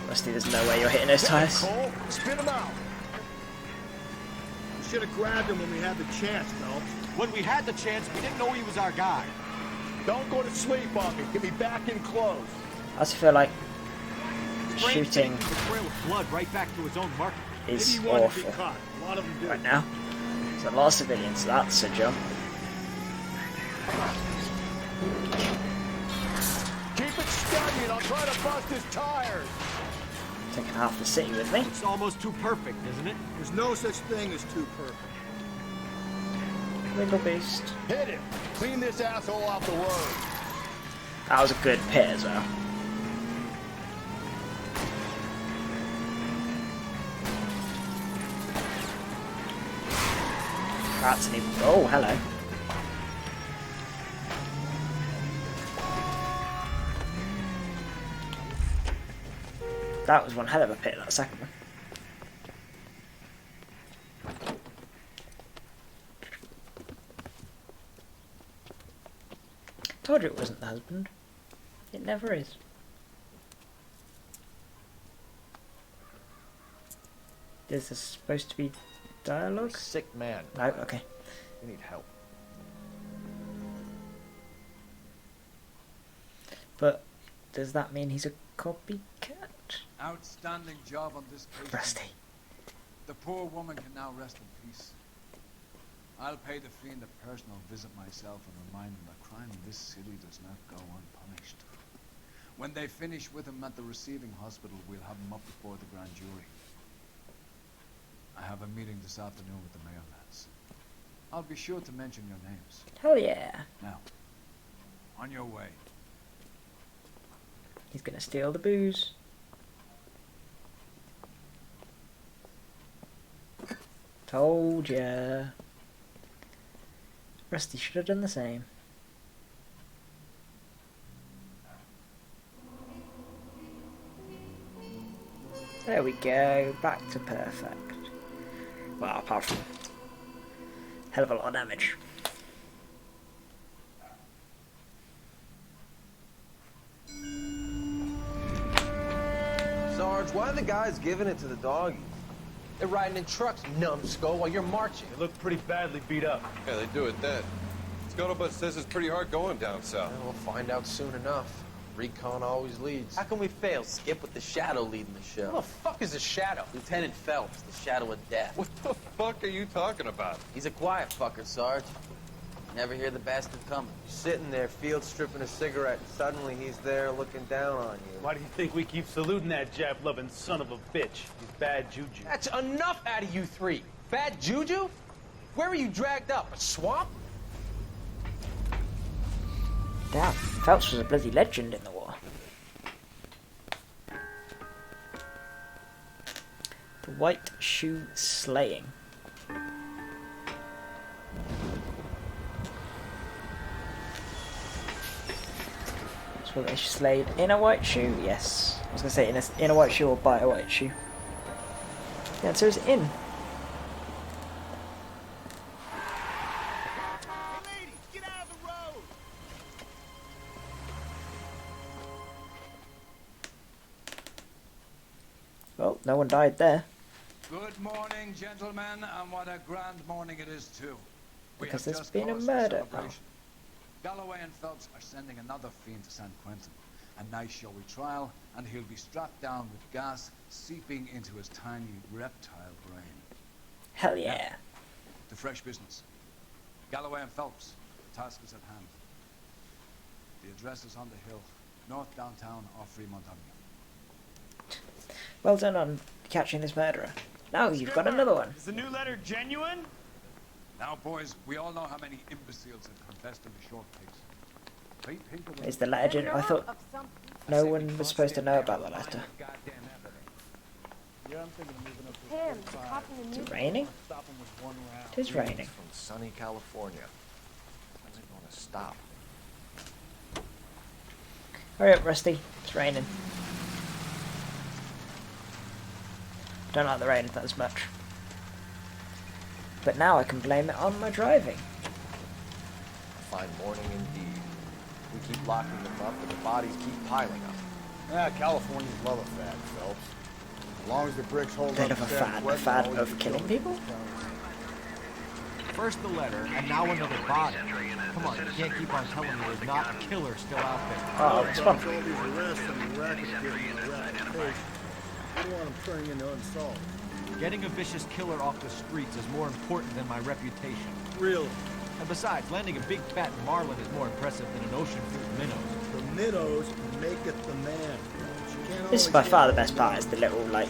Rusty, there's no way you're hitting those tires. Cole, spit him out. We should have grabbed him when we had the chance, Phelps. When we had the chance, we didn't know he was our guy. Don't go to sleep on me. Get me back in close. I just feel like shooting the trail of blood right back to his own market. is awful right now. There's a lot of civilians. That's a jump. Keep it steady and I'll try to bust his tires. Taking half the city with me. It's almost too perfect, isn't it? There's no such thing as too perfect. Wiggle beast. Hit him. Clean this asshole off the road. That was a good pit as well. That's an even. Oh, hello. That was one hell of a pit, that second one. Told you it wasn't the husband. It never is. Is this supposed to be dialogue? Sick man. No, okay. We need help. But does that mean he's a copycat? Outstanding job on this case. Rusty. The poor woman can now rest in peace. I'll pay the fiend a personal visit myself and remind him that crime in this city does not go unpunished. When they finish with him at the receiving hospital, we'll have him up before the grand jury. I have a meeting this afternoon with the mayor lads. I'll be sure to mention your names. Hell yeah. Now, on your way. He's gonna steal the booze. Told ya. Rusty should have done the same. There we go, back to perfect. Well, apart from hell of a lot of damage. Sarge, why are the guys giving it to the doggies? They're riding in trucks, numbskull, while you're marching. They look pretty badly beat up. Yeah, they do at that. Scuttlebutt says it's pretty hard going down south. Yeah, we'll find out soon enough. Recon always leads. How can we fail, Skip, with the Shadow leading the show? Who the fuck is the Shadow? Lieutenant Phelps, the Shadow of Death. What the fuck are you talking about? He's a quiet fucker, Sarge. Never hear the bastard coming. Sitting there, field stripping a cigarette, and suddenly he's there looking down on you. Why do you think we keep saluting that Jap-loving son of a bitch? He's bad juju. That's enough out of you three. Bad juju? Where were you dragged up? A swamp? Damn, Phelps was a bloody legend in the war. The White Shoe Slaying. That's what they slayed in a white shoe? Yes. I was going to say in a white shoe or by a white shoe. The answer is in. Well, no one died there. Good morning, gentlemen, and what a grand morning it is too. Because there's been a murder. Galloway and Phelps are sending another fiend to San Quentin. A nice showy trial, and he'll be strapped down with gas seeping into his tiny reptile brain. Hell yeah. To fresh business. Galloway and Phelps, the task is at hand. The address is on the hill, north downtown off Fremont Avenue. Well done on catching this murderer. Now you've got another one. Is the new letter genuine? Now, boys, we all know how many imbeciles have confessed in the short case. Is the letter genuine? I thought no one was supposed to know about the letter. Is it raining? It is raining. From sunny California. When's it going to stop? Hurry up, Rusty. It's raining. Don't like the rain that much. But now I can blame it on my driving. A fine morning indeed. We keep locking them up, but the bodies keep piling up. Yeah, Californians love a fad, Phelps. As long as the bricks hold Bit up. of a fad of killing people? First the letter, and now another body. Come on, you can't keep on telling me there's not a killer still out there. Oh, it's fun. All these arrests and the racket's getting a reputation. I don't want them turning into unsolved. Getting a vicious killer off the streets is more important than my reputation. Really? And besides, landing a big fat marlin is more impressive than an ocean full of minnows. The minnows make it the man. This is by far the best part, is the little, like,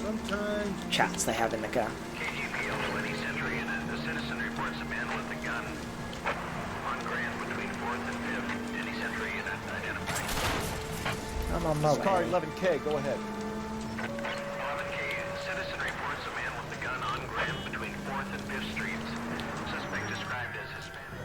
chats they have in the car. KGPL 20 Century Unit. The citizen reports a man with a gun on Grand between 4th and 5th. Any Century Unit identified. I'm on my way. Car 11K, go ahead. 11K. Citizen reports a man with a gun on Grand between 4th and 5th Streets. Suspect described as Hispanic.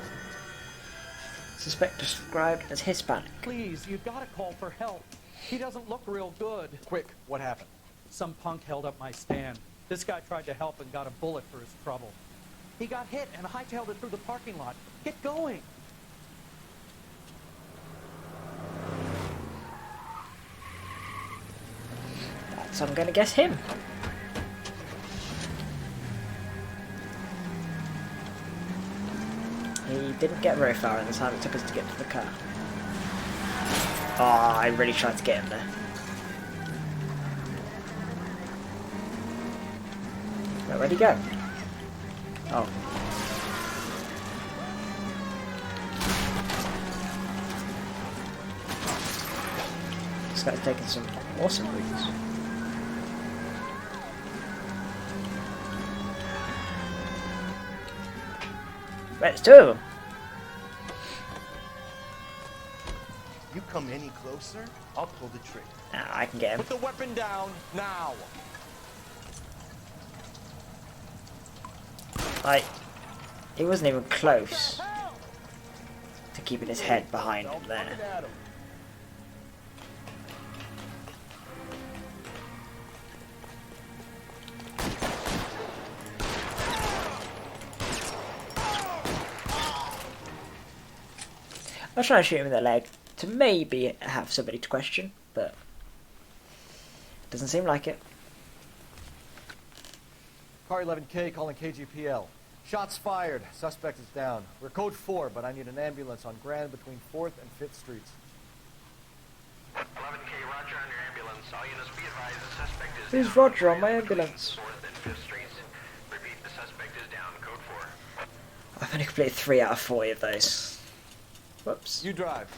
Suspect described as Hispanic. Please, you've got to call for help. He doesn't look real good. Quick, what happened? Some punk held up my stand. This guy tried to help and got a bullet for his trouble. He got hit and hightailed it through the parking lot. Get going. So I'm going to guess him. He didn't get very far in the time it took us to get to the car. Oh, I really tried to get him there. Where'd he go? Oh. This guy's taking some awesome routes. Wait, there's two of them. You come any closer, I'll pull the trigger. Nah, I can get him. Put the weapon down, now! Like, he wasn't even close to keeping his head behind him there. I was trying to shoot him in the leg to maybe have somebody to question, but it doesn't seem like it. Car 11K calling KGPL. Shots fired. Suspect is down. We're code 4, but I need an ambulance on Grand between 4th and 5th Streets. 11K, Roger on your ambulance. All units be advised the suspect is Who's down. Roger on my ambulance? 4th and 5th Streets. Repeat, the suspect is down. Code 4. I've only completed 3 out of 4 of those. Whoops. You drive.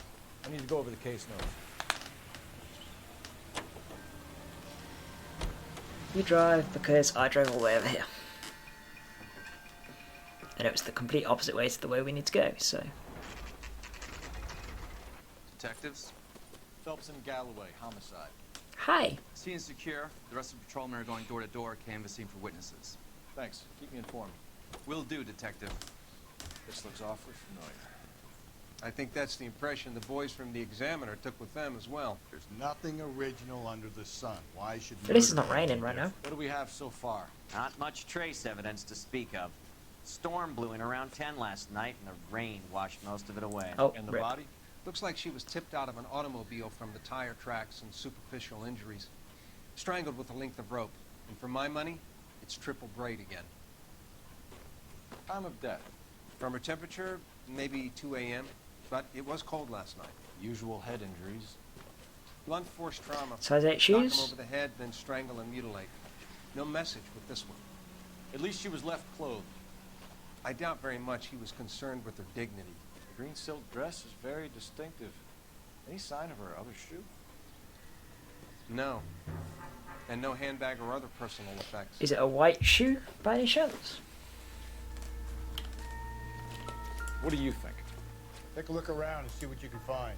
I need to go over the case notes. You drive because I drove all the way over here. And it was the complete opposite way to the way we need to go, so. Detectives? Phelps and Galloway, homicide. Hi. Scene secure. The rest of the patrolmen are going door to door, canvassing for witnesses. Thanks. Keep me informed. Will do, Detective. This looks awfully familiar. I think that's the impression the boys from the Examiner took with them as well. There's nothing original under the sun. Why should... At least it's not raining right now. What do we have so far? Not much trace evidence to speak of. Storm blew in around 10 last night, and the rain washed most of it away. Oh, And the rip. body? Looks like she was tipped out of an automobile from the tire tracks and superficial injuries. Strangled with a length of rope. And for my money, it's triple braid again. Time of death. From her temperature, maybe 2 a.m., but it was cold last night. Usual head injuries. Blunt force trauma. Size 8 Knock shoes? him over the head, then strangle and mutilate. No message with this one. At least she was left clothed. I doubt very much he was concerned with her dignity. The green silk dress is very distinctive. Any sign of her other shoe? No. And no handbag or other personal effects. Is it a white shoe by any chance? What do you think? Take a look around and see what you can find.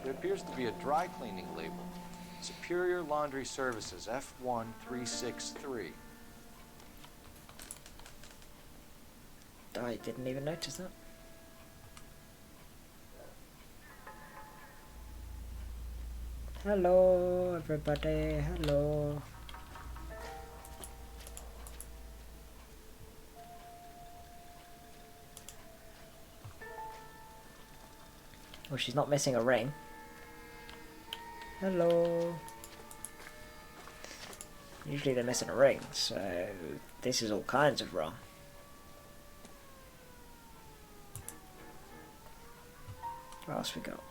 There appears to be a dry cleaning label. Superior Laundry Services, F1363. I didn't even notice that. Hello, everybody. Hello. Well, she's not missing a ring. Hello. Usually they're missing a ring, so this is all kinds of wrong. What else we got?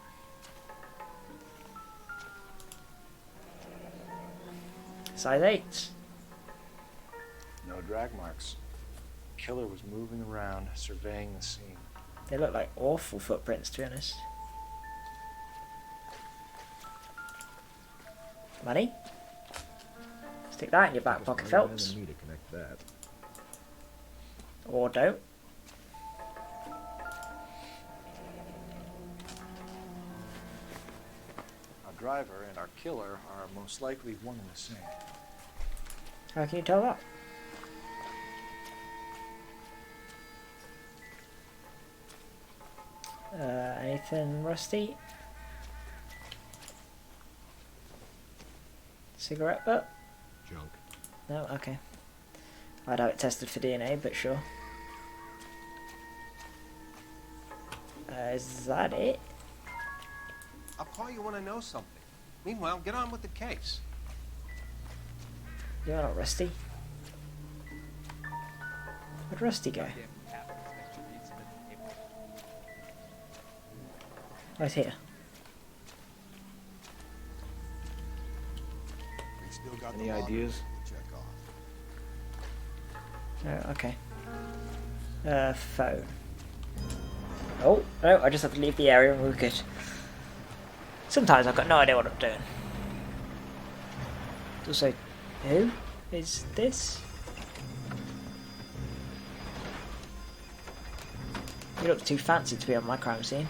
Size 8. No drag marks. Killer was moving around, surveying the scene. They look like awful footprints, to be honest. Money? Stick that in your back pocket, Phelps. Me to connect that. Or don't. Our driver and our killer are most likely one and the same. How can you tell that? Anything rusty? Cigarette butt? Junk. No? Okay. I'd have it tested for DNA, but sure. Is that it? I'll call you when I know something. Meanwhile, get on with the case. You're not Rusty. Where'd Rusty go? Right here. We still got Any the ideas? to check off. Oh, okay. Phone. Oh, no, I just have to leave the area and we're good. Sometimes I've got no idea what I'm doing. Also, who is this? You look too fancy to be on my crime scene.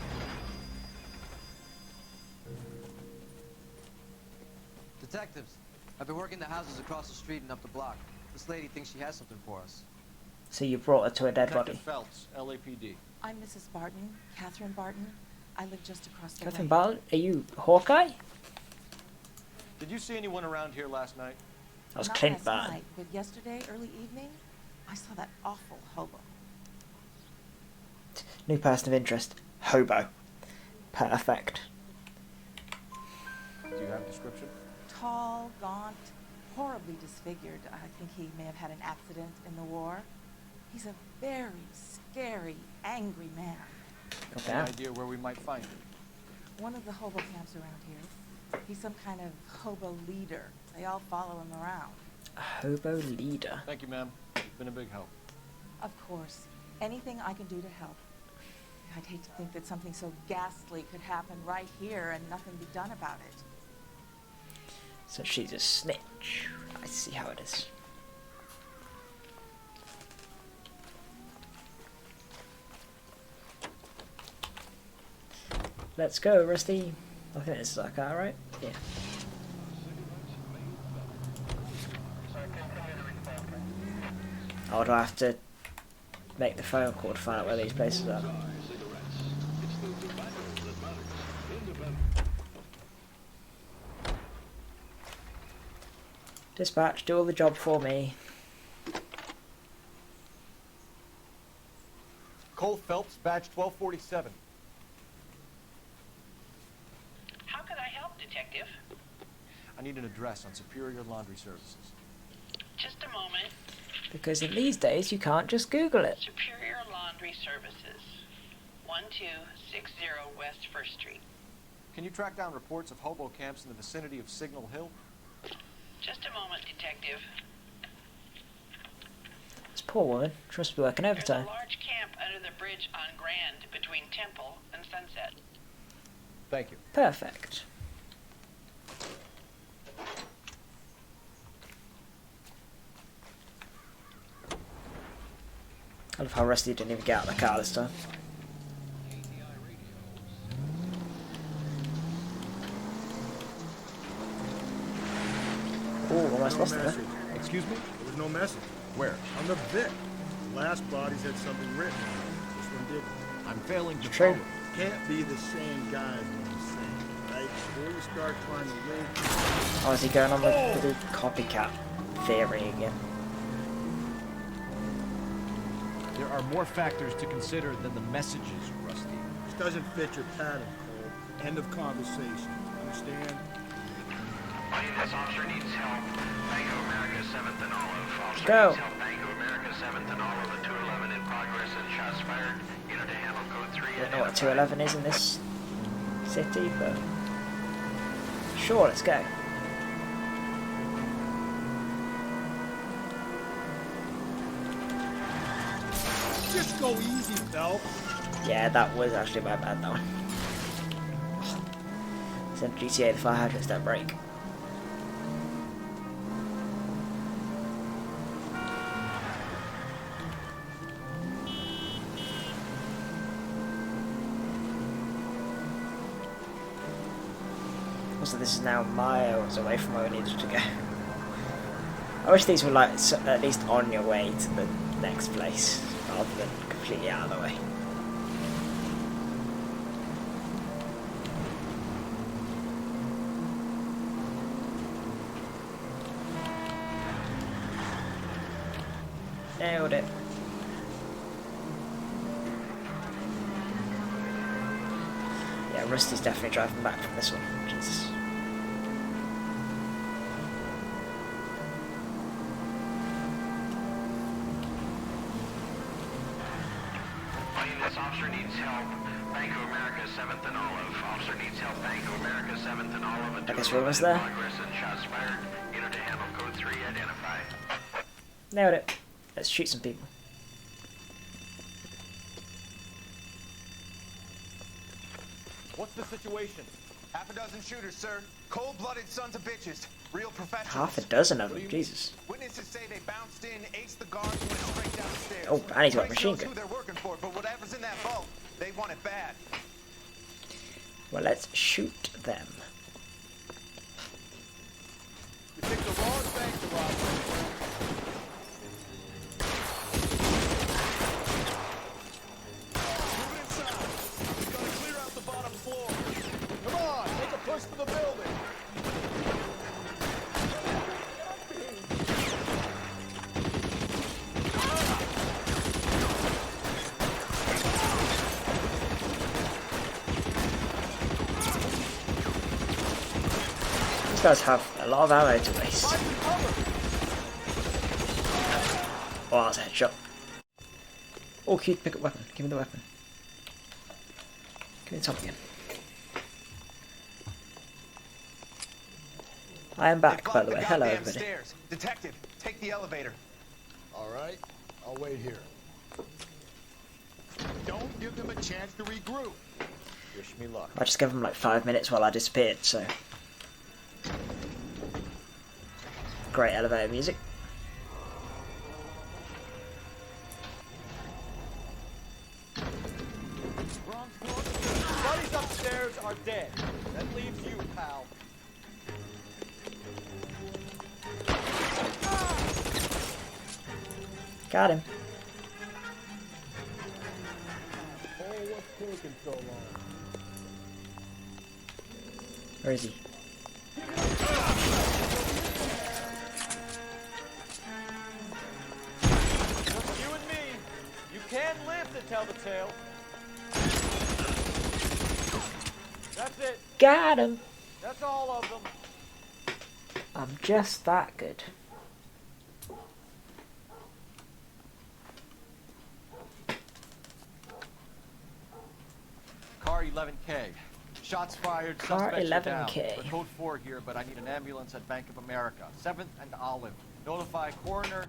Detectives, I've been working the houses across the street and up the block. This lady thinks she has something for us. So you brought her to a dead body. Phelps, LAPD. I'm Mrs. Barton, Catherine Barton. I live just across the Catherine way. Barton? Are you Hawkeye? Did you see anyone around here last night? That was Not Clint last Barton. night, but yesterday, early evening, I saw that awful hobo. New person of interest. Hobo. Perfect. Do you have a description? Tall, gaunt, horribly disfigured. I think he may have had an accident in the war. He's a very scary, angry man. Okay. Any idea where we might find him? One of the hobo camps around here. He's some kind of hobo leader. They all follow him around. A hobo leader. Thank you, ma'am. You've been a big help. Of course. Anything I can do to help. I'd hate to think that something so ghastly could happen right here and nothing be done about it. So she's a snitch. I see how it is. Let's go, Rusty. I think this is our car, right? Yeah. Oh, do I have to make the phone call to find out where these places are? Dispatch, do all the job for me. Cole Phelps, badge 1247. How can I help, Detective? I need an address on Superior Laundry Services. Just a moment. Because in these days, you can't just Google it. Superior Laundry Services, 1260 West 1st Street. Can you track down reports of hobo camps in the vicinity of Signal Hill? Just a moment, Detective. This poor woman. She must be working There's overtime. a large camp under the bridge on Grand between Temple and Sunset. Thank you. Perfect. I love how Rusty didn't even get out of the car this time. Oh, almost lost it there. Excuse me? There was no message. Where? On the Vic. The last bodies had something written on it. This one didn't. I'm failing to True. follow. Can't be the same guy is what I'm saying, right? Before you start trying to link... Oh, is he going on with the copycat theory again? There are more factors to consider than the messages, Rusty. This doesn't fit your pattern, Cole. End of conversation. Understand? This officer needs help. Bank of America 7th and Olive. Officer Go. needs help. Bank of America 7th and Olive. A 211 in progress and shots fired. Unit to handle code 3. I don't know what 211 is in this city, but sure, let's go. Just go easy, Phelps. Yeah, that was actually my bad, that one. It's in GTA, the fire hydrants don't break. Also, this is now miles away from where we needed to go. I wish these were like at least on your way to the next place, rather than completely out of the way. Nailed it. Yeah, Rusty's definitely driving back from this one. Jesus. This officer needs help. Bank of America 7th and Olive. Officer needs help. Bank of America 7th and Olive. I guess we're almost there. Progress and shots fired. Unit to handle code 3 identified. Nailed it. Let's shoot some people. What's the situation? Half a dozen shooters, sir. Cold-blooded sons of bitches. Real professionals. Half a dozen of them, Jesus. Witnesses say they bounced in, aced the guards, and went straight down the stairs. Oh, and he's got a Nobody machine knows gun. who they're working for, but whatever's in that vault, they want it bad. Well, let's shoot them. You picked the wrong bank to rob. Move inside. We gotta clear out the bottom floor. Come on, make a push for the building. These guys have a lot of ammo to waste. Oh, that's a headshot. Oh, cute, pick up weapon. Give me the weapon. Give me the top again. I am back, by the way. Hello, everybody. Stairs. Detective, take the elevator. All right, I'll wait here. Don't give them a chance to regroup. Wish me luck. I just gave them like 5 minutes while I disappeared, so. Great elevator music. Bodies up upstairs are dead. That leaves you, pal. Got him. Oh, what's taking so long? Where is he? Just you and me. You can live to tell the tale. That's it. Got him. That's all of them. I'm just that good. Car 11K. Shots fired. Car Suspects are down. 11K. We're code 4 here, but I need an ambulance at Bank of America. 7th and Olive. Notify coroner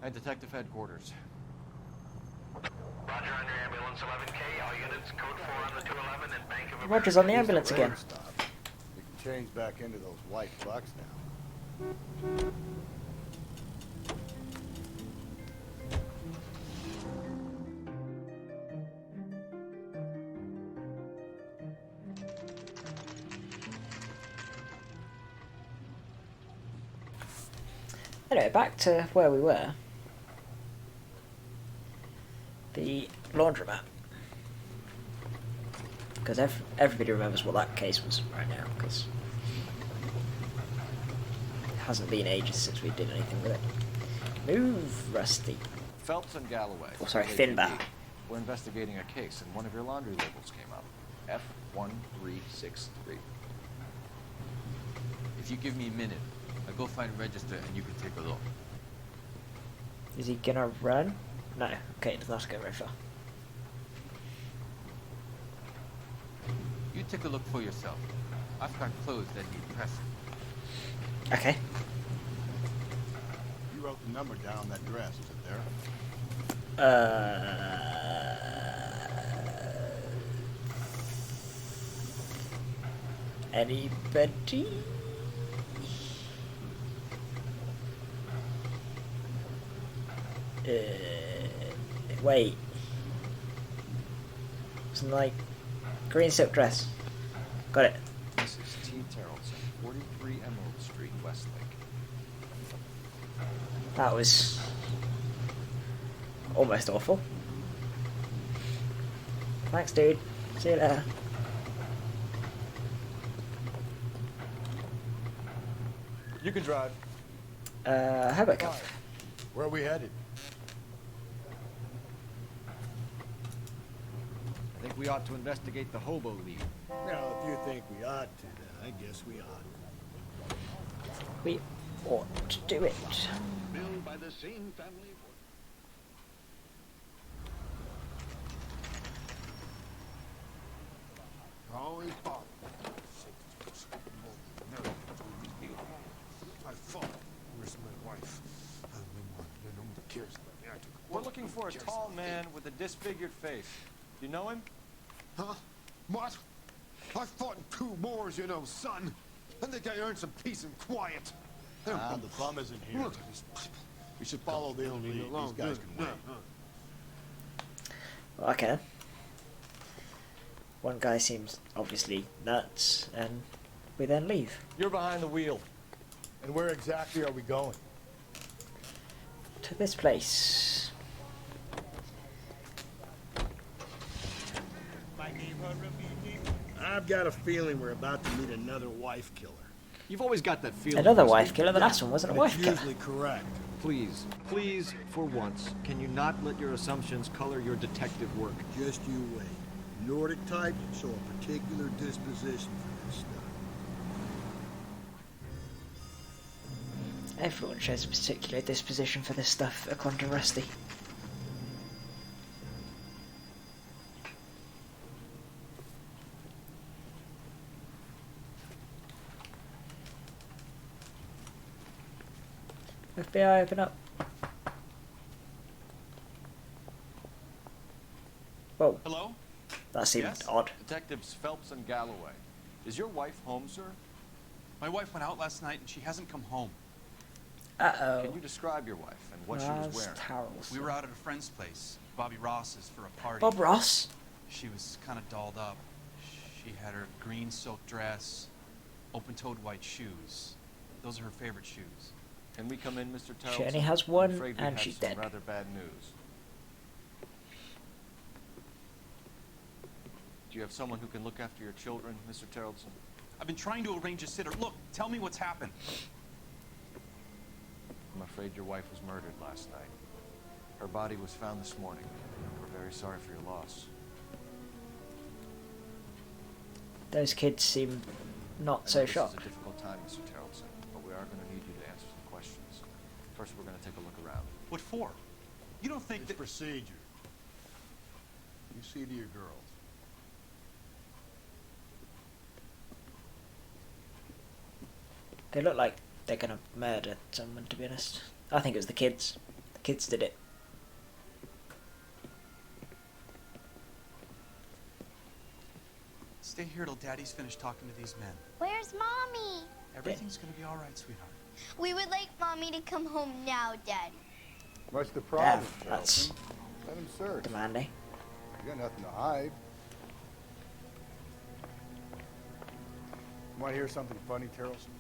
and detective headquarters. Roger on your ambulance 11K. All units code 4 on the 211 and Bank of America. Roger's on the ambulance again. We can change back into those white bucks now. Anyway, back to where we were. The laundromat. Because everybody remembers what that case was right now, because it hasn't been ages since we did anything with it. Move, Rusty. Phelps and Galloway. Oh, sorry, LAPD. Finbar. We're investigating a case, and one of your laundry labels came up. F1363. If you give me a minute, I'll go find a register and you can take a look. Is he gonna run? No. Okay, it does not go very far. You take a look for yourself. I've got clothes that need pressing. Okay. You wrote the number down on that dress, is it there? Anybody? Wait. Something like green silk dress. Got it. Mrs. T. Terrellson, 43 Emerald Street, Westlake. That was almost awful. Thanks, dude. See you later. You can drive. How about go? Where are we headed? I think we ought to investigate the hobo lead. Well, if you think we ought to, then I guess we ought. We ought to do it. Built by the same family. Always thought. I fought. Where's my wife? No one cares about me. I took We're looking for a tall man with a disfigured face. You know him? Huh? What? I fought in 2 wars, you know, son. I think I earned some peace and quiet. The bum isn't here. Look at these people. We should follow the lead. These guys can wait. Well, okay then. One guy seems obviously nuts, and we then leave. You're behind the wheel. And where exactly are we going? To this place. I've got a feeling we're about to meet another wife killer. You've always got that feeling. Another wife killer? The last one wasn't a wife killer. Usually correct. Please, for once, can you not let your assumptions color your detective work? Just you wait. Nordic types show a particular disposition for this stuff. Everyone shows a particular disposition for this stuff, according to Rusty. FBI, open up. Whoa. Hello? That seemed Yes? odd. Detectives Phelps and Galloway. Is your wife home, sir? My wife went out last night and she hasn't come home. Uh-oh. Can you describe your wife and what she was wearing? We were out at a friend's place, Bobby Ross's, for a party. Bob Ross? She was kind of dolled up. She had her green silk dress, open-toed white shoes. Those are her favorite shoes. Can we come in, Mr. Tarleton? She only has I'm one, afraid we and have she's some dead. rather bad news. Do you have someone who can look after your children, Mr. Tarleton? I've been trying to arrange a sitter. Look, tell me what's happened. I'm afraid your wife was murdered last night. Her body was found this morning. We're very sorry for your loss. Those kids seem not so shocked. This is a difficult time, Mr. Tarleton, but we are going to need you to answer some questions. First, we're going to take a look around. What for? You don't think It's that... procedure. You see to your girls. They look like they're gonna murder someone, to be honest. I think it was the kids. The kids did it. Stay here till Daddy's finished talking to these men. Where's Mommy? Everything's gonna be all right, sweetheart. We would like Mommy to come home now, Daddy. What's the problem, that's Tarleton? Let him search. demanding. You got nothing to hide. Want to hear something funny, Tarleton?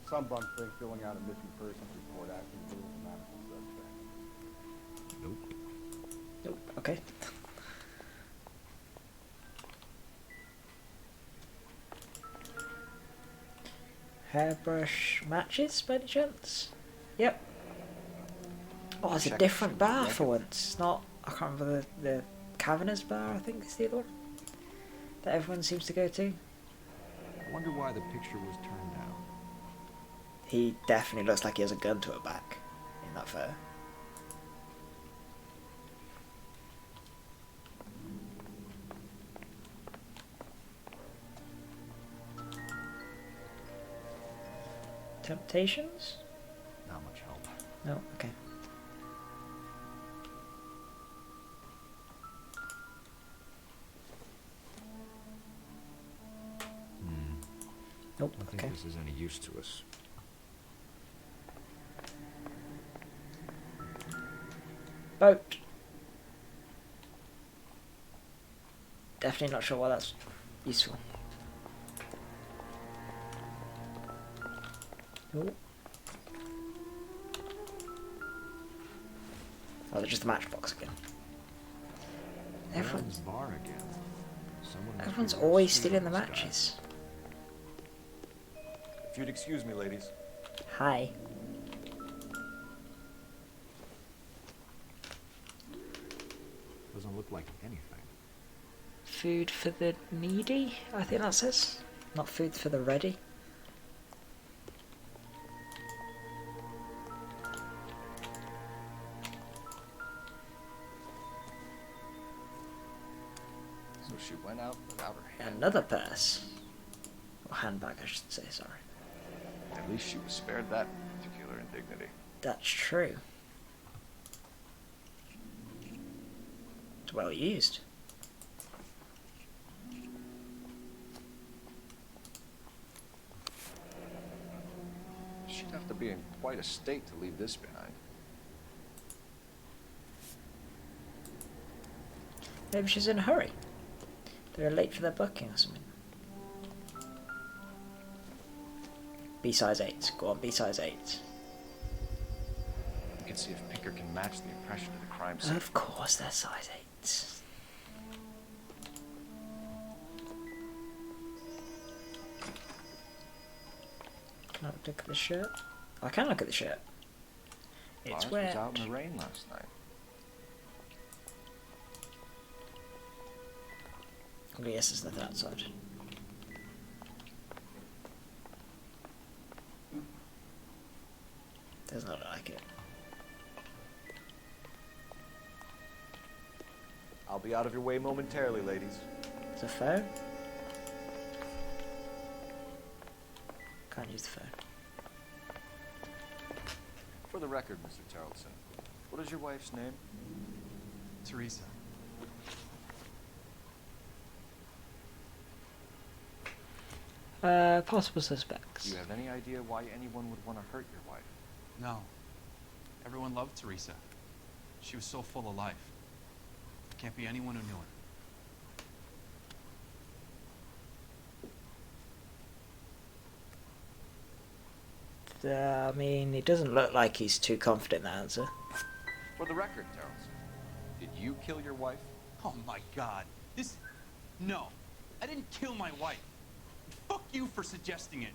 Some bum think filling out a missing persons report actually reveals a medical suspect. Nope. Okay. Hairbrush matches, by any chance? Yep. Oh, it's a Check different the bar record. for once. It's not, I can't remember the Cavanaugh's bar, I think is the other one. That everyone seems to go to. I wonder why the picture was turned down. He definitely looks like he has a gun to her back in that photo. Temptations? Not much help. No, okay. Nope, I think okay. this is any use to us. Boat. Definitely not sure why that's useful. Ooh. Oh, they're just a matchbox again. Everyone's bar again. Someone must Everyone's be really always sweet stealing on the this guy. matches. If you'd excuse me, ladies. Hi. Doesn't look like anything. Food for the needy, I think that says. Not food for the ready. So she went out without her hand. Another purse. Or handbag, I should say, sorry. At least she was spared that particular indignity. That's true. It's well used. She'd have to be in quite a state to leave this behind. Maybe she's in a hurry. They're late for their booking or something. B size 8. Go on, B size 8. You can see if Pinker can match the impression of the crime scene. Of course they're size 8s. Can I look at the shirt? I can look at the shirt. It's Ours wet. was out in the rain last night. Oh yes, there's nothing outside. Does not look like it. I'll be out of your way momentarily, ladies. There's a phone? Can't use the phone. For the record, Mr. Tarleton, what is your wife's name? Teresa. Possible suspects. Do you have any idea why anyone would want to hurt your wife? No. Everyone loved Teresa. She was so full of life. Can't be anyone who knew her. I mean, he doesn't look like he's too confident in the answer. For the record, Tarleton, did you kill your wife? Oh my God. No. I didn't kill my wife. Fuck you for suggesting it.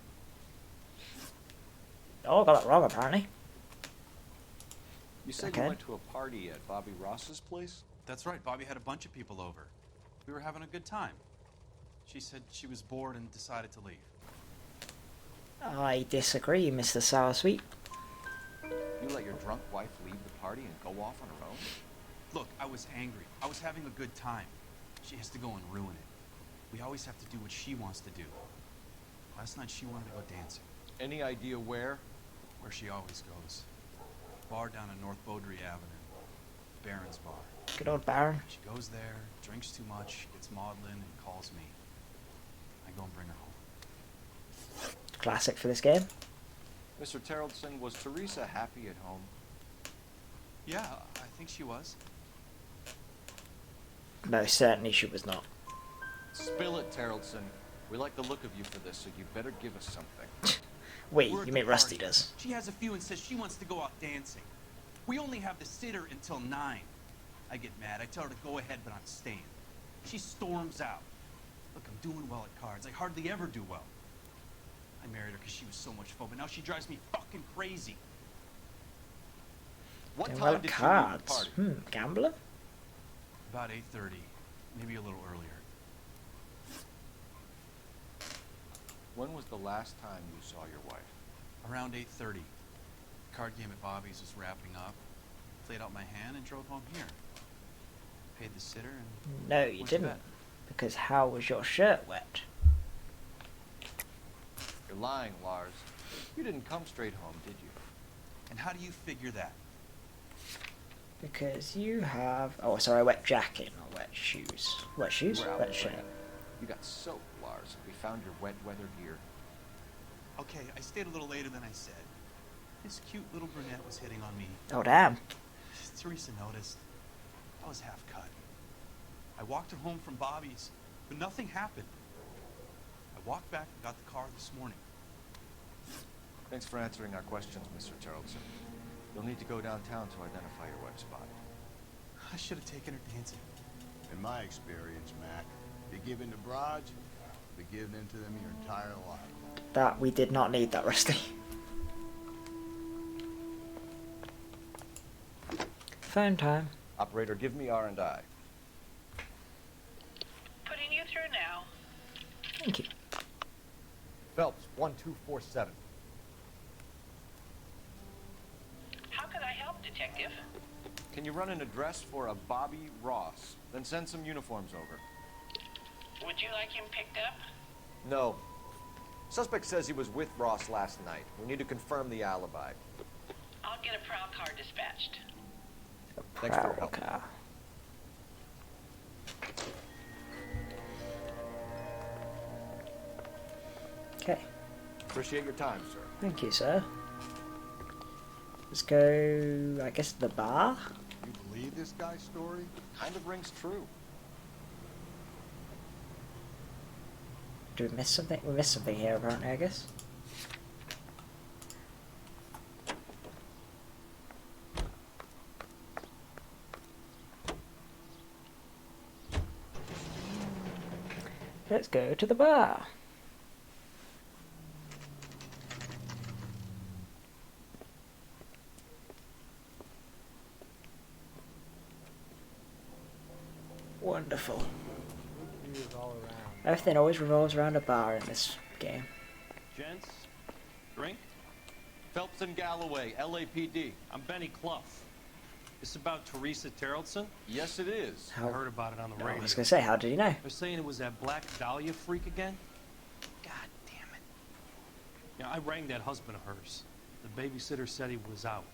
Oh, I got that wrong apparently. You said Okay. you went to a party at Bobby Ross's place? That's right. Bobby had a bunch of people over. We were having a good time. She said she was bored and decided to leave. I disagree, Mr. Sour Sweet. You let your drunk wife leave the party and go off on her own? Look, I was angry. I was having a good time. She has to go and ruin it. We always have to do what she wants to do. Last night she wanted to go dancing. Any idea where? Where she always goes. Bar down on North Beaudry Avenue. Baron's bar. Good old Baron. She goes there, drinks too much, gets maudlin, and calls me. I go and bring her home. Classic for this game. Mr. Tarleton, was Teresa happy at home? Yeah, I think she was. No, certainly she was not. Spill it, Tarleton. We like the look of you for this, so you better give us something. Wait, We're at you the mean Rusty party. does? She has a few and says she wants to go out dancing. We only have the sitter until 9. I get mad. I tell her to go ahead, but I'm staying. She storms out. Look, I'm doing well at cards. I hardly ever do well. I married her because she was so much fun, but now she drives me fucking crazy. What Doing time well at did cards. you leave the party? Gambler? About 8:30, maybe a little earlier. When was the last time you saw your wife? Around 8:30. The card game at Bobby's was wrapping up. Played out my hand and drove home here. Paid the sitter and No, you went to didn't. bed. Because how was your shirt wet? You're lying, Lars. You didn't come straight home, did you? And how do you figure that? Because you have... Oh, sorry, wet jacket, not wet shoes. Wet shoes? We're out Wet of shirt. rain. You got soaked, Lars. We found your wet weather gear. Okay, I stayed a little later than I said. This cute little brunette was hitting on me. Oh, damn. Teresa noticed. I was half cut. I walked her home from Bobby's, but nothing happened. I walked back and got the car this morning. Thanks for answering our questions, Mr. Tarleton. You'll need to go downtown to identify your wife's body. I should have taken her dancing. In my experience, Mac, you give in to broads, you be giving in to them your entire life. That, we did not need that, Rusty. Phone time. Operator, give me R&I. Putting you through now. Thank you. Phelps, 1247. How could I help, Detective? Can you run an address for a Bobby Ross? Then send some uniforms over. Would you like him picked up? No. Suspect says he was with Ross last night. We need to confirm the alibi. I'll get a prowl car dispatched. Thanks for your help. Car. Okay. Appreciate your time, sir. Thank you, sir. Let's go, I guess, the bar? You believe this guy's story? Kind of rings true. Do we miss something? We missed something here, apparently, I guess. Let's go to the bar. Wonderful. Everything always revolves around a bar in this game. Gents, drink. Phelps and Galloway, LAPD. I'm Benny Clough. This about Teresa Tarleton? Yes, it is. I heard about it on the I radio. was going to say, how did you know? They're saying it was that Black Dahlia freak again? God damn it. Yeah, I rang that husband of hers. The babysitter said he was out.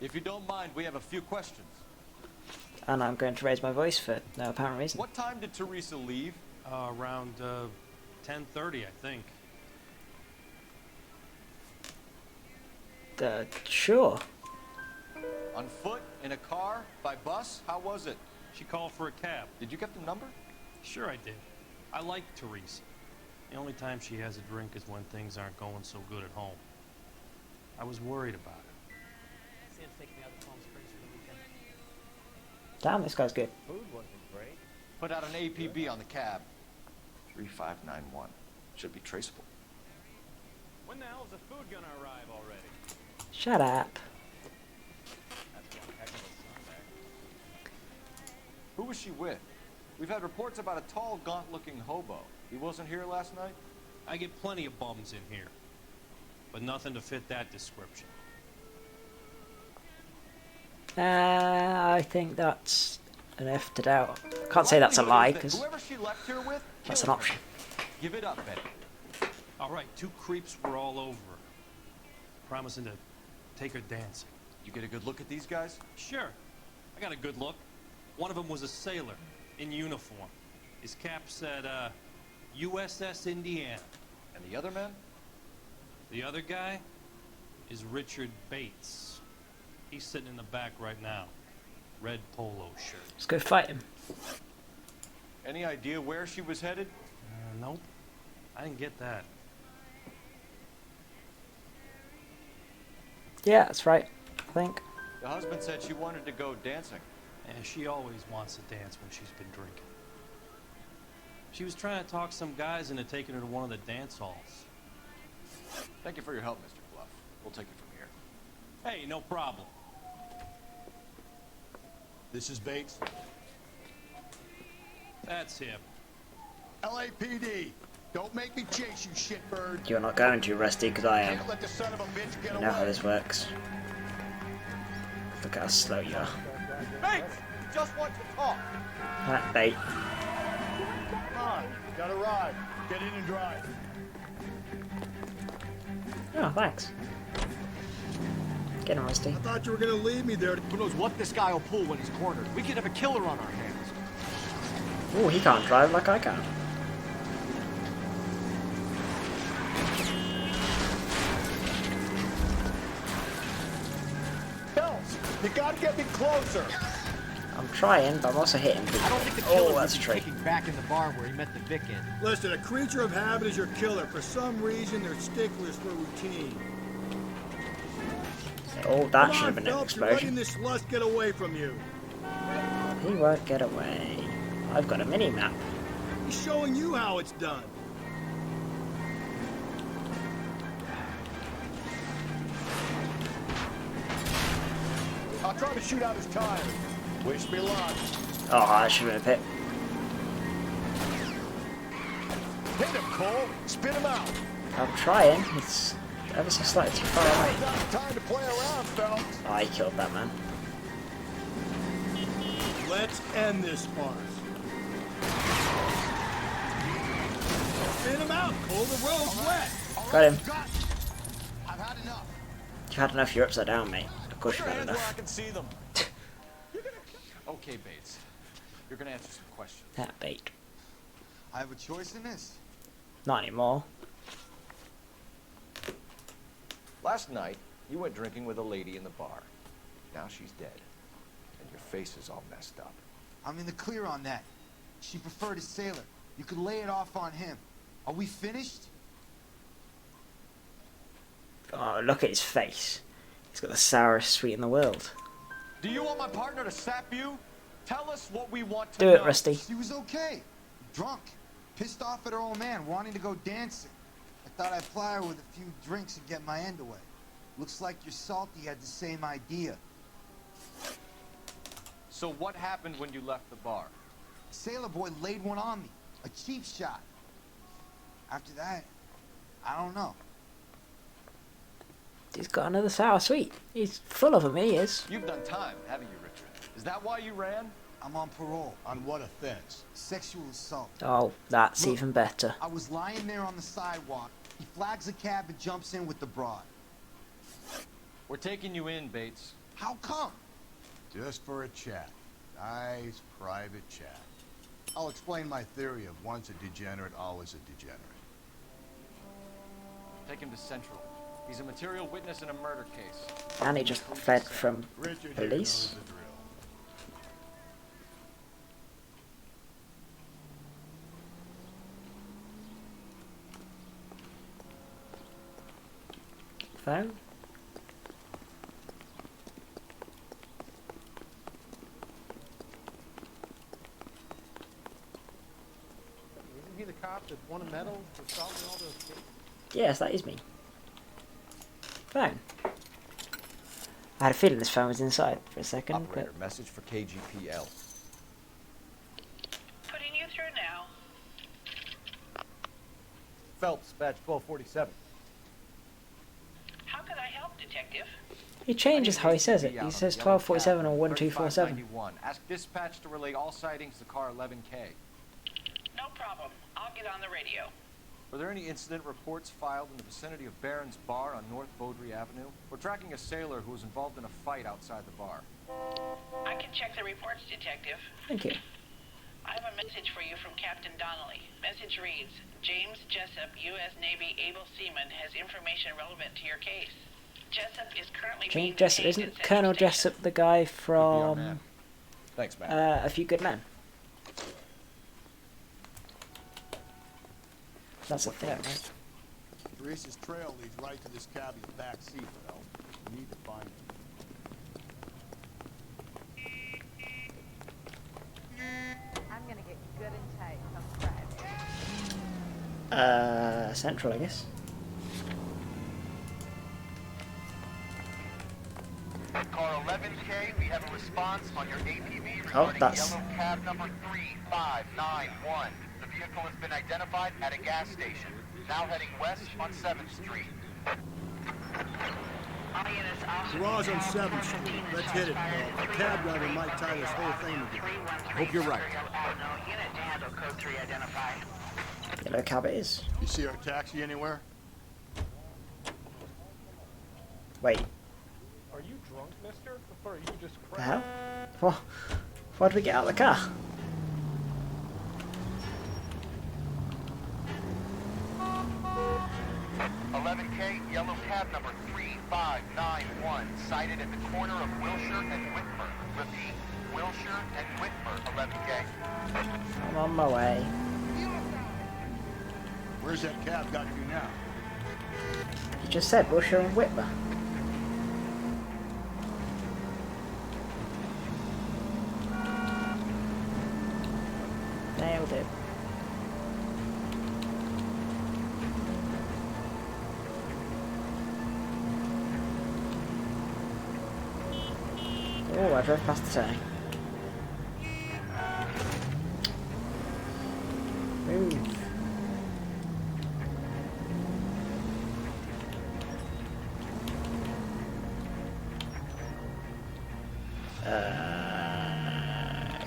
If you don't mind, we have a few questions. And I'm going to raise my voice for no apparent reason. What time did Teresa leave? Around 10:30, I think. Sure. On foot? In a car? By bus? How was it? She called for a cab. Did you get the number? Sure I did. I like Teresa. The only time she has a drink is when things aren't going so good at home. I was worried about her. Sam's taking me out to Palm Springs for the weekend. Damn, this guy's good. Food wasn't great. Put out an APB on the cab. 3591. Should be traceable. When the hell's the food gonna arrive already? Shut up. That's one heck of a Sunday. Who was she with? We've had reports about a tall, gaunt-looking hobo. He wasn't here last night? I get plenty of bums in here, but nothing to fit that description. I think that's an F to doubt. Can't say that's a lie, because Whoever she left here with, that's an option. give it up, Betty. All right, 2 creeps were all over her, promising to take her dancing. You get a good look at these guys? Sure, I got a good look. One of them was a sailor in uniform. His cap said, USS Indiana. And the other men? The other guy is Richard Bates. He's sitting in the back right now. Red polo shirt. Let's go fight him. Any idea where she was headed? Nope. I didn't get that. Yeah, that's right, I think. The husband said she wanted to go dancing. And she always wants to dance when she's been drinking. She was trying to talk some guys into taking her to one of the dance halls. Thank you for your help, Mr. Bluff. We'll take it from here. Hey, no problem. This is Bates. That's him. LAPD. Don't make me chase you, shitbird. You're not going to, Rusty, because I am. Can't let the son of a bitch get I know how away. this works. Look how slow you are. Bates, we just want to talk. That bait. Come on, got a ride. Get in and drive. Oh, thanks. Get on, Rusty. I thought you were gonna leave me there. Who knows what this guy will pull when he's cornered? We could have a killer on our hands. Oh, he can't drive like I can. Hells, you gotta get me closer. I'm trying, but I'm also hitting people. I don't think the killer Oh, would that's be true. taking back in the bar where he met the Vic in. Listen, a creature of habit is your killer. For some reason, they're sticklers for routine. Oh, that Come should have on, been an Phelps, you're letting explosion. this lust get away from you. He won't get away. I've got a mini-map. He's showing you how it's done. I'll try to shoot out his tire. Wish me luck. Oh, I should have been a pit. Hit him, Cole. Spit him out. I'm trying. It's ever so slightly too far away. Not time to play around, Phelps. Oh, I killed that man. Let's end this farce. Spit him out, Cole. The road's wet. Got him. I've had enough. You had enough, you're upside down, mate. Of course you've had Hands where I enough. can see them. Okay, Bates. You're gonna answer some questions. That bait. I have a choice in this. Not anymore. Last night, you went drinking with a lady in the bar. Now she's dead. And your face is all messed up. I'm in the clear on that. She preferred a sailor. You could lay it off on him. Are we finished? Oh, look at his face. He's got the sourest sweet in the world. Do you want my partner to sap you? Tell us what we want to Do know. it, Rusty. She was okay. Drunk. Pissed off at her old man, wanting to go dancing. I thought I'd ply her with a few drinks and get my end away. Looks like your salty had the same idea. So what happened when you left the bar? Sailor boy laid one on me. A cheap shot. After that, I don't know. He's got another sour sweet. He's full of them, he is. You've done time, haven't you, Richard? Is that why you ran? I'm on parole. On what offense? Sexual assault. Oh, that's Look, even better. I was lying there on the sidewalk. He flags a cab and jumps in with the broad. We're taking you in, Bates. How come? Just for a chat. Nice private chat. I'll explain my theory of once a degenerate, always a degenerate. Take him to Central. He's a material witness in a murder case. And he just fled from Richard here police. knows the drill. Phone? Isn't he the cop that won a medal for solving all those cases? Yes, that is me. Phone. I had a feeling this phone was inside for a second. Operator, message for KGPL. Putting you through now. Phelps, badge 1247. How could I help, Detective? He changes how he says it. He says 1247 or 1247. 3591. Ask dispatch to relay all sightings to car 11K. No problem. I'll get on the radio. Were there any incident reports filed in the vicinity of Barron's Bar on North Beaudry Avenue? We're tracking a sailor who was involved in a fight outside the bar. I can check the reports, Detective. Thank you. I have a message for you from Captain Donnelly. Message reads, James Jessup, U.S. Navy able seaman, has information relevant to your case. Jessup is currently being James Jessup, detained isn't at Colonel Central Jessup the guy from Thanks, man. A Few Good Men? That's a thing, right? Teresa's trail leads right to this cabbie's back seat, Phil. We need to find him. I'm gonna get good and tight come Friday. Central, I guess. Car 11K, we have a response on your APB Oh, regarding that's... yellow cab number 3591. The vehicle has been identified at a gas station, now heading west on 7th Street. Garage on 7th Street. Let's hit it, Phil. The cab driver might tie this whole thing together. Hope you're right. Yellow cab it is. You see our taxi anywhere? Wait. Are you drunk, mister? Or are you just The hell? What? Why did we get out of the car? Yellow cab number 3591, sighted at the corner of Wilshire and Whitmer. Repeat, Wilshire and Whitmer, 11K. I'm on my way. Where's that cab got you now? You just said Wilshire and Whitmer. Nailed it. Oh, I drove past the turning. Move.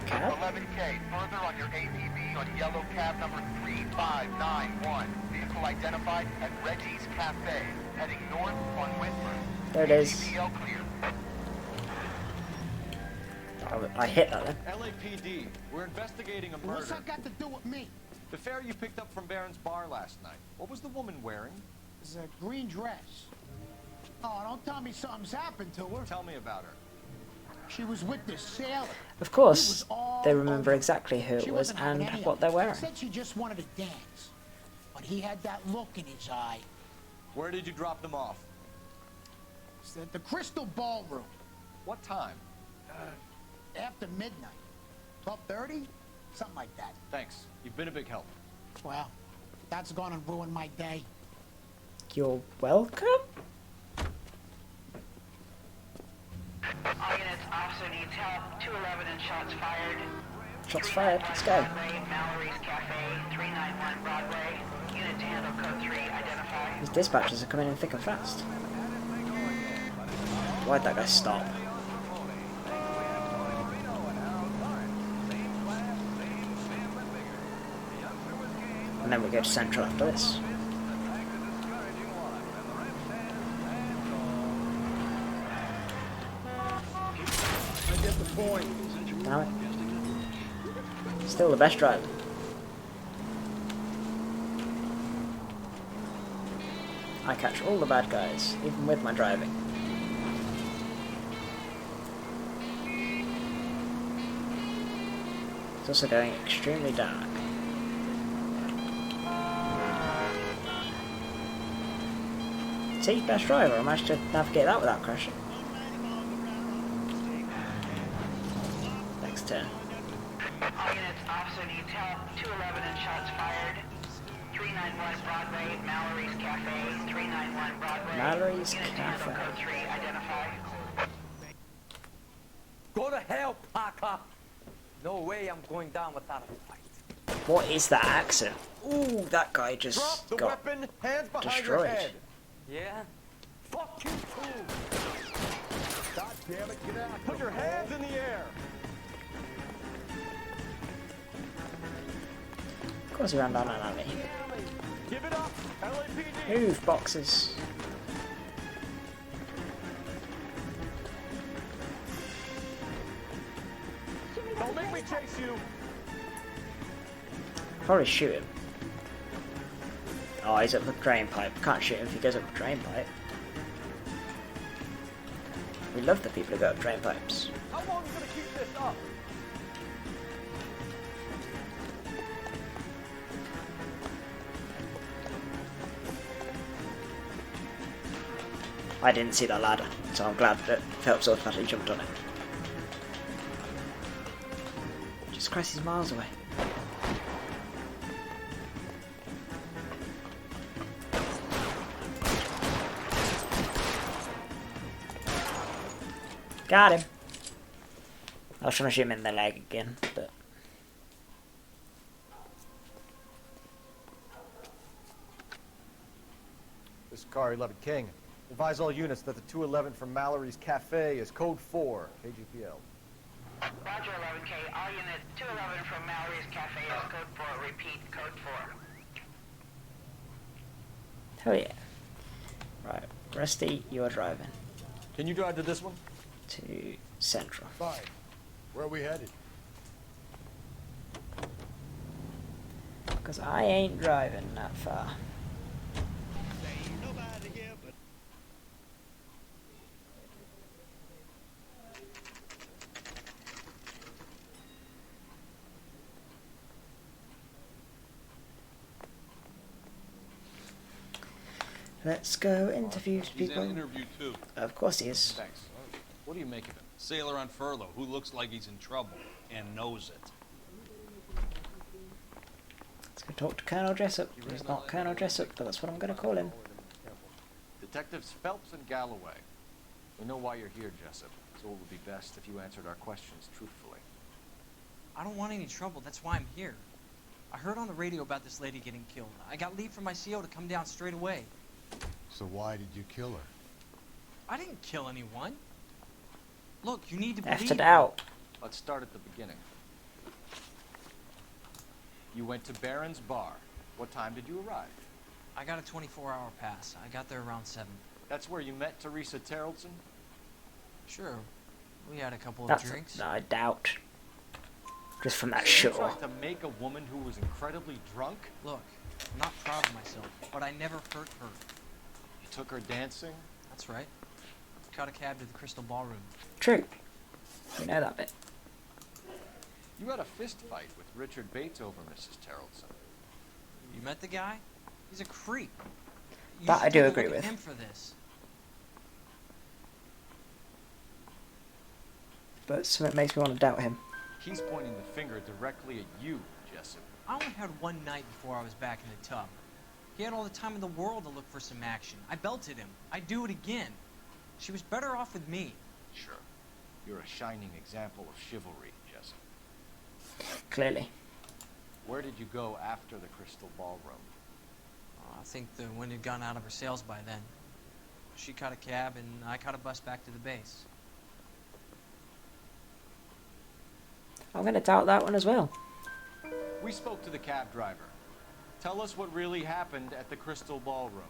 Cab? 11K, further on your APB on yellow cab number 3591. Vehicle identified at Reggie's Cafe, heading north on Whitmer. There it is. APL clear. I hit that then. LAPD, we're investigating a murder. What's that got to do with me? The fare you picked up from Barron's Bar last night. What was the woman wearing? It's a green dress. Oh, don't tell me something's happened to her. Tell me about her. She was with this sailor. Of course, they remember exactly who it was and what they're wearing. She said she just wanted to dance, but he had that look in his eye. Where did you drop them off? It's at the Crystal Ballroom. What time? After midnight. 12:30? Something like that. Thanks. You've been a big help. Well, that's gonna ruin my day. You're welcome? All units, officer needs help. 211 and shots fired. Shots fired. Let's go. Mallory's Cafe, 391 Broadway. Unit to handle code 3, identify. These dispatchers are coming in thick and fast. Why'd that guy stop? And then we go to Central after this. I get the point. Damn it. Still the best driver. I catch all the bad guys, even with my driving. It's also going extremely dark. See, best driver. I managed to navigate that without crashing. Next turn. All units, officer needs help. 211 and shots fired. 391 Broadway, Mallory's Cafe, 391 Broadway. Mallory's Unit to handle Cafe. code 3, identify. Go to hell, Parker! No way I'm going down without a fight. What is that accent? Ooh, that guy just Drop the got weapon, hands behind destroyed. your head. Yeah? Fuck you too! God damn it, get out. Put your hands in the air. Of course he ran down an alley. Give it up, LAPD. Move, boxes. Don't make me chase you. Probably shoot him. Oh, he's up the drain pipe. Can't shoot him if he goes up the drain pipe. We love the people who go up drain pipes. How long are you gonna keep this up? I didn't see that ladder, so I'm glad that Phelps automatically jumped on it. Jesus Christ, he's miles away. Got him. I was trying to shoot him in the leg again, but... This is Car 11 King. Advise all units that the 211 from Mallory's Cafe is code 4, KGPL. Roger 11K, all units 211 from Mallory's Cafe is code 4, repeat, code 4. Hell yeah. Right, Rusty, you're driving. Can you drive to this one? To Central. Fine. Where are we headed? Because I ain't driving that far. Let's go interview people. He's in interview too. Of course he is. Thanks. What do you make of him? Sailor on furlough who looks like he's in trouble and knows it. Let's go talk to Colonel Jessup. He's not Colonel Jessup, but that's what I'm going to call him. Detectives Phelps and Galloway. We know why you're here, Jessup, so it would be best if you answered our questions truthfully. I don't want any trouble, that's why I'm here. I heard on the radio about this lady getting killed. I got leave from my CO to come down straight away. So why did you kill her? I didn't kill anyone. Look, you need to believe Left it out. Let's start at the beginning. You went to Barron's Bar. What time did you arrive? I got a 24-hour pass. I got there around 7. That's where you met Teresa Terrellson? Sure. We had a couple of That's drinks. I doubt. Just from that So show. you tried to make a woman who was incredibly drunk? Look, I'm not proud of myself, but I never hurt her. You took her dancing? That's right. Caught a cab to the Crystal Ballroom. True. We know that bit. You had a fist fight with Richard Bates over Mrs. Terrellson. You met the guy? He's a creep. You That should I do take a agree look at with. him for this. But something makes me want to doubt him. He's pointing the finger directly at you, Jessup. I only had one night before I was back in the tub. He had all the time in the world to look for some action. I belted him. I'd do it again. She was better off with me. Sure. You're a shining example of chivalry, Jessup. Clearly. Where did you go after the Crystal Ballroom? I think the wind had gone out of her sails by then. She caught a cab and I caught a bus back to the base. I'm going to doubt that one as well. We spoke to the cab driver. Tell us what really happened at the Crystal Ballroom.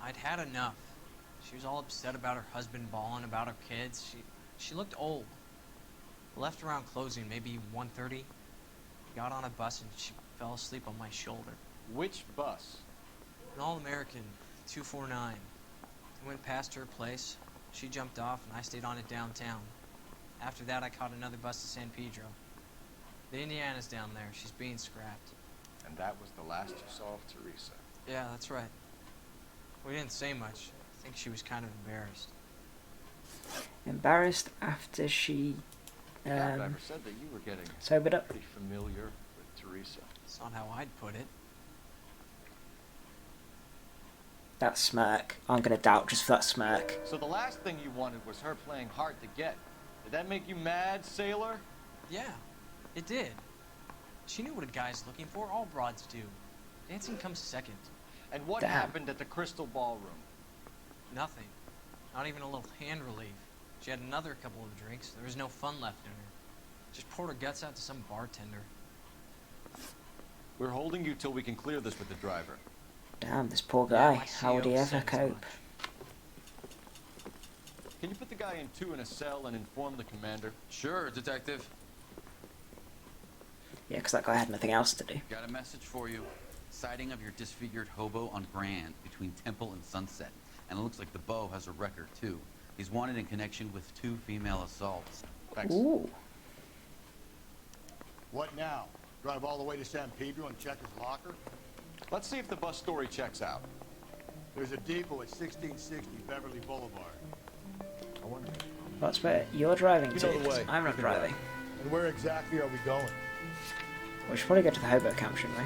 I'd had enough. She was all upset about her husband bawling about her kids. She looked old. Left around closing, maybe 1:30. Got on a bus and she fell asleep on my shoulder. Which bus? An All-American, 249. I went past her place. She jumped off and I stayed on it downtown. After that, I caught another bus to San Pedro. The Indiana's down there. She's being scrapped. And that was the last you saw of Teresa. Yeah, that's right. We didn't say much. I think she was kind of embarrassed. Embarrassed after she The cab driver said that you were getting sobered up. pretty familiar with Teresa. It's not how I'd put it. That smirk. I'm gonna doubt just for that smirk. So the last thing you wanted was her playing hard to get. Did that make you mad, sailor? Yeah, it did. She knew what a guy's looking for. All broads do. Dancing comes second. And what happened at the Crystal Ballroom? Nothing. Not even a little hand relief. She had another couple of drinks. There was no fun left in her. Just poured her guts out to some bartender. We're holding you till we can clear this with the driver. Damn, this poor guy. How would he ever cope? Can you put the guy in 2 in a cell and inform the commander? Sure, detective. Yeah, because that guy had nothing else to do. Got a message for you. Sighting of your disfigured hobo on Grand between Temple and Sunset. And it looks like the Beau has a record, too. He's wanted in connection with 2 female assaults. Thanks. Ooh. What now? Drive all the way to San Pedro and check his locker? Let's see if the bus story checks out. There's a depot at 1660 Beverly Boulevard. I wonder. What's better? You're driving You too. know the way. I'm not driving. And where exactly are we going? We should probably go to the hobo camp, shouldn't we?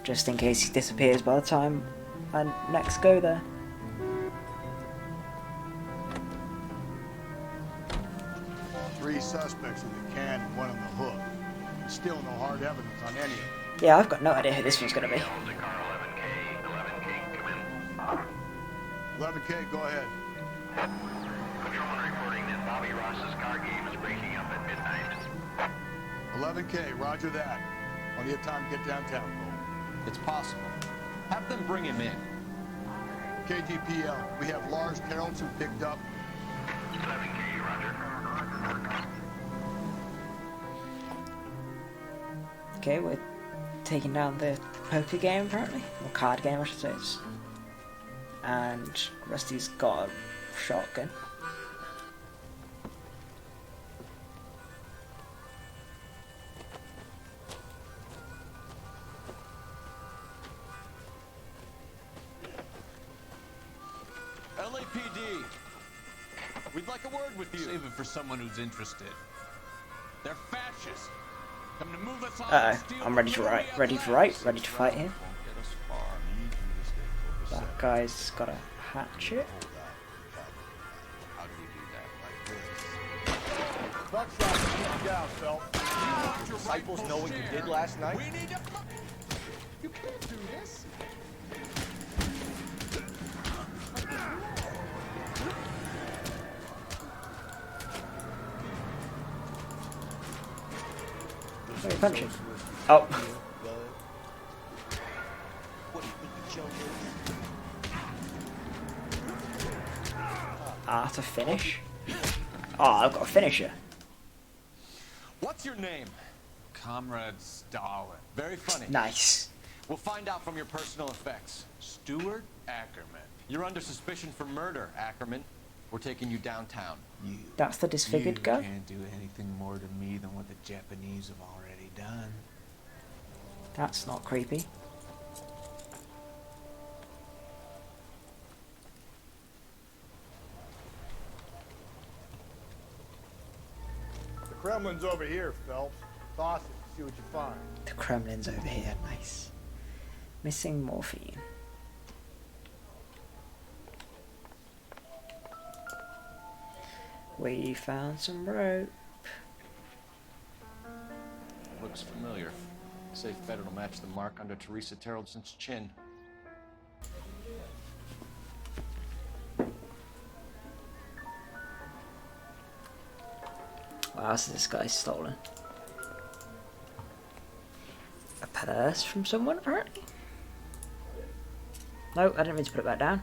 Just in case he disappears by the time I next go there. Three suspects in the can and 1 on the hook. There's still no hard evidence on any of them. Yeah, I've got no idea who this one's going to be. 11K, go ahead. Patrolman reporting that Bobby Ross's car game is breaking up at midnight. 11K, roger that. Plenty of time to get downtown, Cole. It's possible. Have them bring him in. KGPL, we have Lars Carlson picked up. 11K, roger. Okay, we're taking down the poker game apparently. Or card game, I should say. And Rusty's got a shotgun. LAPD, we'd like a word with you. Save it for someone who's interested. They're fascists. Come to move us on. Uh-oh, I'm ready to fight here. That guy's got a hatchet. How do we do that? Like this. Buckshot, keep you down, Phelps. Disciples know what you did last night? You can't do this. Where are you punching? Oh. To finish? Oh, I've got a finisher. What's your name? Comrade Stalin. Very funny. Nice. We'll find out from your personal effects. Stuart Ackerman. You're under suspicion for murder, Ackerman. We're taking you downtown. That's the disfigured guy? You can't do anything more to me than what the Japanese have already done. That's not creepy. The Kremlin's over here, Phelps. Toss it, see what you find. The Kremlin's over here, nice. Missing morphine. We found some rope. Looks familiar. Safe bet it'll match the mark under Teresa Terrelson's chin. Wow, so this guy's stolen a purse from someone, apparently. No, I didn't mean to put it back down.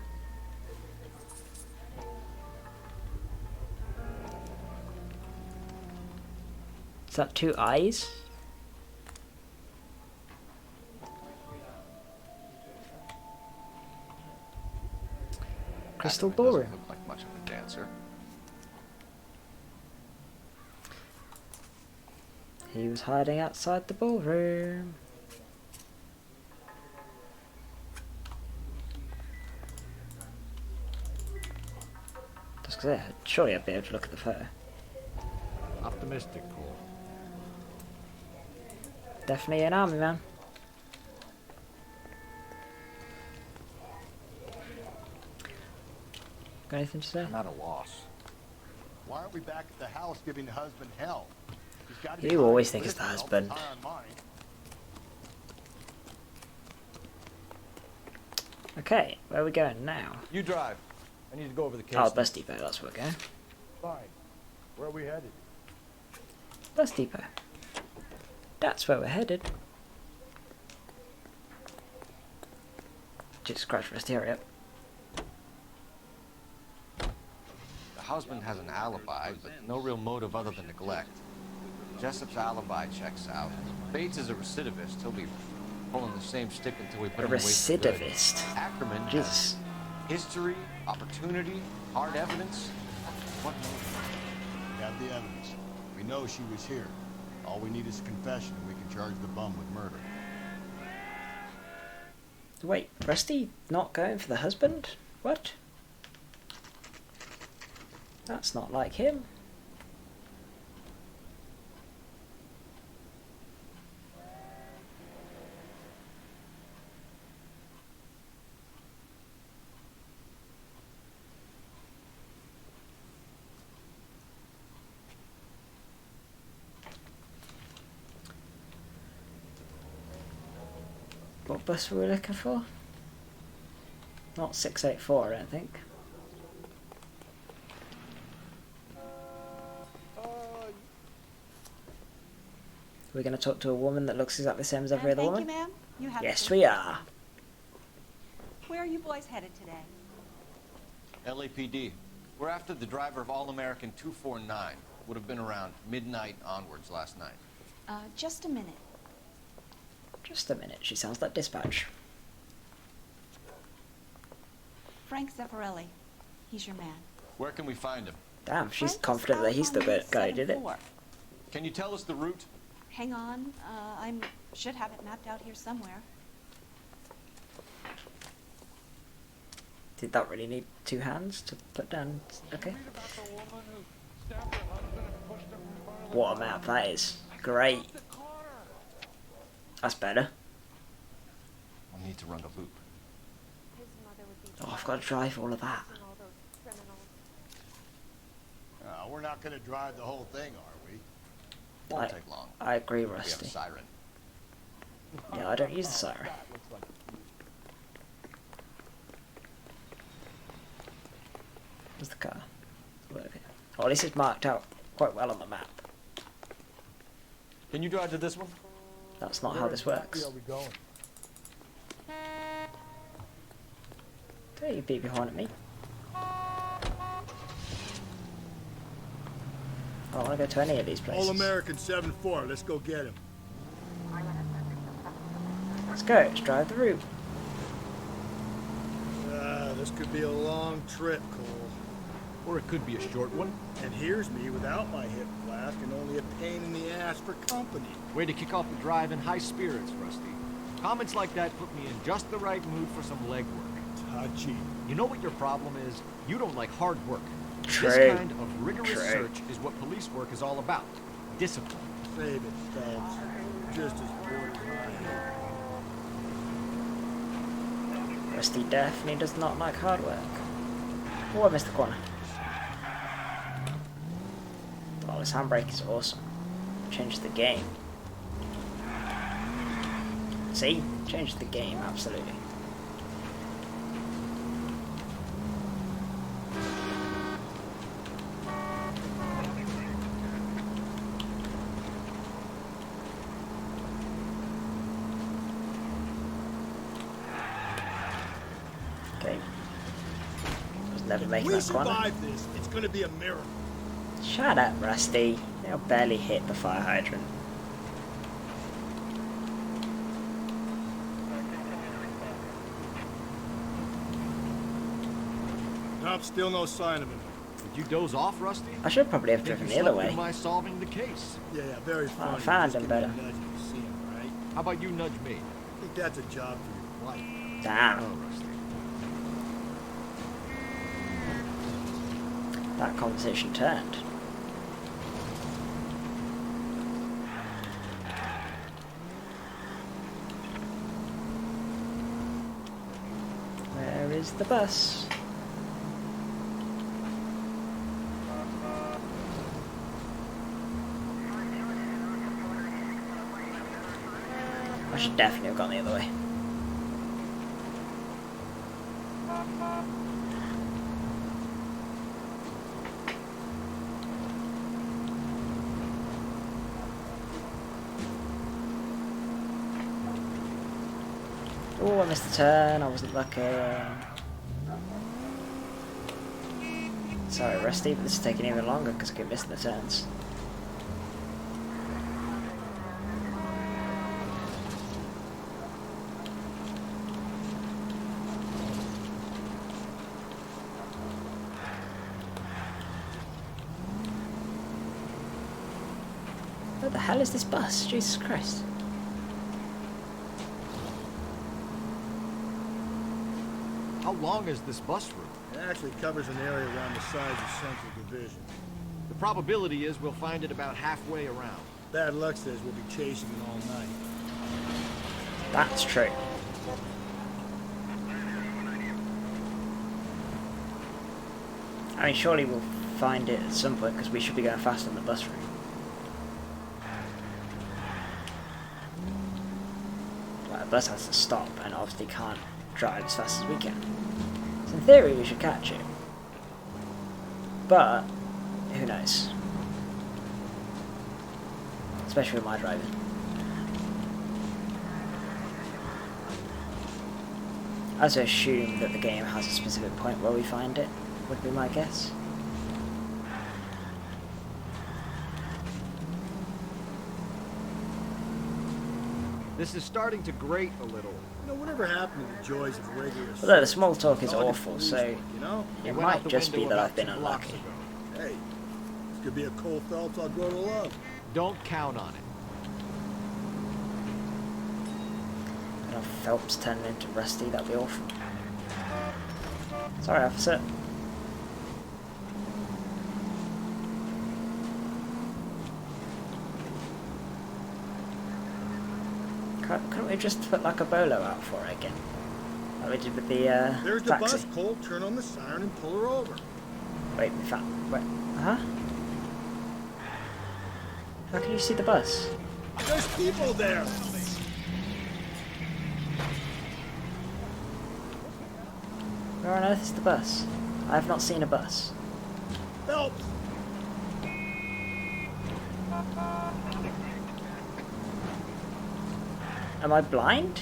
Is that 2 eyes? Crystal Ballroom. Doesn't look like much of a dancer. He was hiding outside the ballroom. Just because surely I'd be able to look at the photo. Up optimistic, Cole. Definitely an army man. Got anything to say? I'm at a loss. Why aren't we back at the house giving the husband hell? He's got to be You always hiding think it's the with husband. help, high on mine. Okay, where are we going now? You drive. I need to go over the case. Oh, bus depot, that's where we're going. Fine. Where are we headed? Bus depot. That's where we're headed. Just scratch for us, hurry up. The husband has an alibi, but no real motive other than neglect. Jessup's alibi checks out. Bates is a recidivist. He'll be pulling the same stick until we put A him away for good. recidivist. Ackerman Jesus. has history, opportunity, hard evidence. What motive? We have the evidence. We know she was here. All we need is a confession and we can charge the bum with murder. Wait, Rusty not going for the husband? What? That's not like him. What bus were we looking for? Not 684, I don't think. We're going to talk to a woman that looks exactly the same as every other woman? Thank you, ma'am. You have Yes, the- we are. Where are you boys headed today? LAPD. We're after the driver of All-American 249. Would have been around midnight onwards last night. Just a minute. Just a minute, she sounds like dispatch. Frank Zeffirelli. He's your man. Where can we find him? Damn, she's Frank confident is that he's the out on good guy who did it. 74. Can you tell us the route? Hang on. I should have it mapped out here somewhere. Did that really need two hands to put down? Okay. What a map that is. Great. That's better. We'll need to run the loop. Oh, I've got to drive all of that. We're not going to drive the whole thing, are we? Won't take long. I agree, We have a Rusty. siren. Yeah, I don't use the siren. Where's the car? Oh, at least it's marked out quite well on the map. Can you drive to this one? That's not how this works. Where are we going? Don't you beep your horn at me. I don't want to go to any of these places. All-American 7-4. Let's go get him. Let's go. Let's drive the route. This could be a long trip, Cole. Or it could be a short one. And here's me without my hip flask and only a pain in the ass for company. Way to kick off the drive in high spirits, Rusty. Comments like that put me in just the right mood for some legwork. Touchy. You know what your problem is? You don't like hard work. True. This kind of rigorous True. search is what police work is all about. Discipline. Save it, Stubbs. Just as bored as I am. Rusty definitely does not like hard work. Oh, I missed the corner. Oh, this handbrake is awesome. Changed the game. See? Changed the game, absolutely. Okay. I was never making We that corner. survive this. It's gonna be a miracle. Shut up, Rusty. They'll barely hit the fire hydrant. Nope, still no sign of him. Did you doze off, Rusty? I should probably have Think driven you the other slept way. through my solving the case. Yeah, very funny. I found Just him give me a better. nudge if you see him, right? How about you nudge me? I think that's a job for your wife. Damn. Oh, Rusty. That conversation turned. is the bus. I should definitely have gone the other way. Oh, I missed the turn. I wasn't lucky. Sorry, Rusty, but this is taking even longer because I keep missing the turns. What the hell is this bus? Jesus Christ. How long is this bus route? It actually covers an area around the size of Central Division. The probability is we'll find it about halfway around. Bad luck says we'll be chasing it all night. That's true. I mean, surely we'll find it at some point because we should be going fast on the bus route. Well, the bus has to stop and obviously can't drive as fast as we can. So in theory we should catch it. But, who knows? Especially with my driving. I also assume that the game has a specific point where we find it, would be my guess. This is starting to grate a little. You know, whatever happened to the joys of regular... Although the small talk is Dog awful, police so work, you know? it might just be that I've been unlucky. Hey, this could be a Cole Phelps I'll grow to love. Don't count on it. And if Phelps turned into Rusty, that'd be awful. Sorry, officer. Couldn't we just put like a bolo out for her again? Like we did with the There's the taxi. bus, Cole. Turn on the siren and pull her over. Wait, we found... Wait, huh? How can you see the bus? There's people there! Where on earth is the bus? I have not seen a bus. Phelps! Am I blind?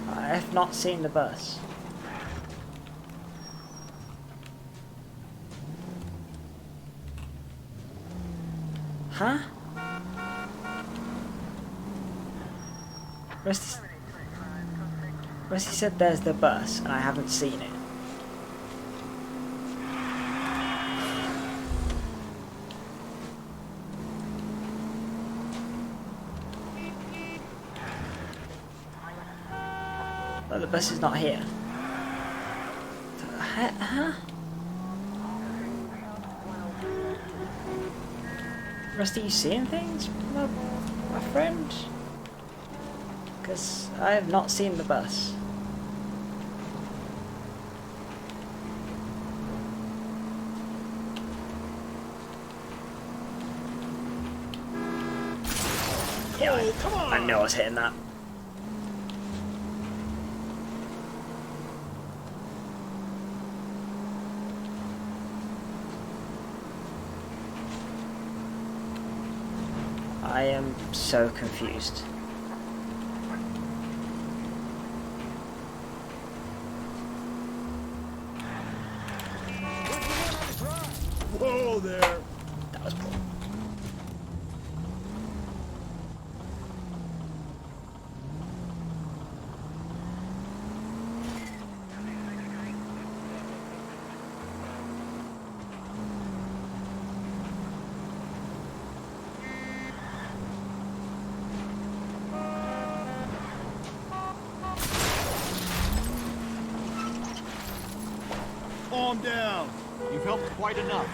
I have not seen the bus. Huh? Rusty said there's the bus and I haven't seen it. But the bus is not here. Huh? Rusty, you seeing things, my friend? Because I have not seen the bus. Yeah, Oh, come on! I know I was hitting that. I am so confused. Whoa there! That was cool. Calm down. You've helped quite enough.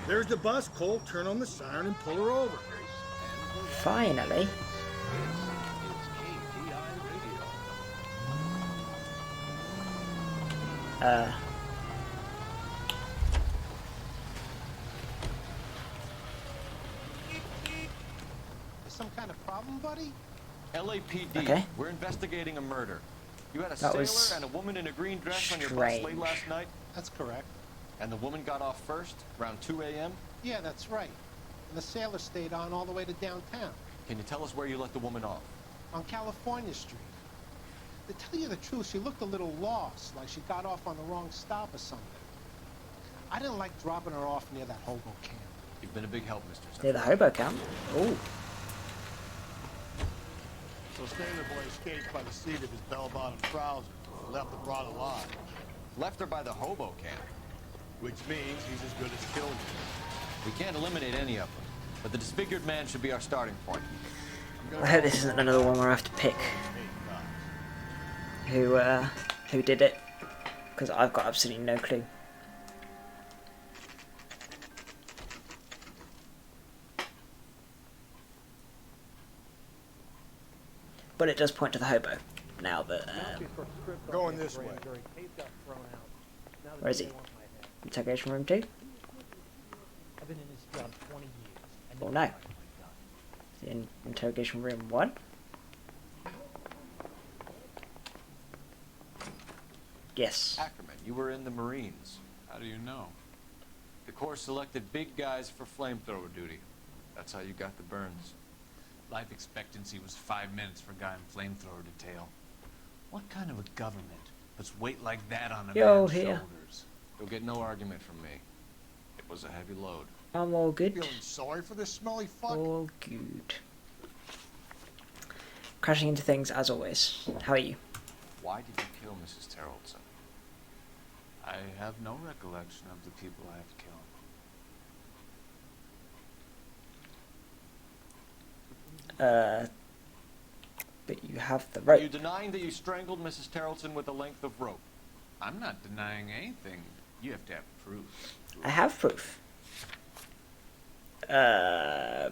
There's the bus. Cole, turn on the siren and pull her over. Finally. There's some kind of problem, buddy? LAPD. Okay. We're investigating a murder. You had a That sailor was and a woman in a green dress on your bus late strange. last night? That's correct. And the woman got off first, around 2 a.m.? Yeah, that's right. And the sailor stayed on all the way to downtown. Can you tell us where you let the woman off? On California Street. To tell you the truth, she looked a little lost, like she got off on the wrong stop or something. I didn't like dropping her off near that hobo camp. You've been a big help, Mr. Near the hobo camp. Ooh. So Sailor Boy escaped by the seat of his bell-bottom trousers. Left the broad alive. Left her by the hobo camp. Which means he's as good as killed her. We can't eliminate any of them, but the disfigured man should be our starting point. I hope this isn't another one where I have to pick who did it, because I've got absolutely no clue. But it does point to the hobo now that going this way. where is he? Interrogation room 2? I've been in this job 20 years. Oh no. Is he in interrogation room 1? Yes. Ackerman, you were in the Marines. How do you know? The Corps selected big guys for flamethrower duty. That's how you got the burns. Life expectancy was 5 minutes for a guy in flamethrower detail. What kind of a government puts weight like that on a man's shoulders? You'll get no argument from me. It was a heavy load. I'm all good. Feeling sorry for this smelly fuck? All good. Crashing into things as always. How are you? Why did you kill Mrs. Terrellson? I have no recollection of the people I have killed. But you have the Are rope. you denying that you strangled Mrs. Terrellson with a length of rope? I'm not denying anything. You have to have proof. I have proof. I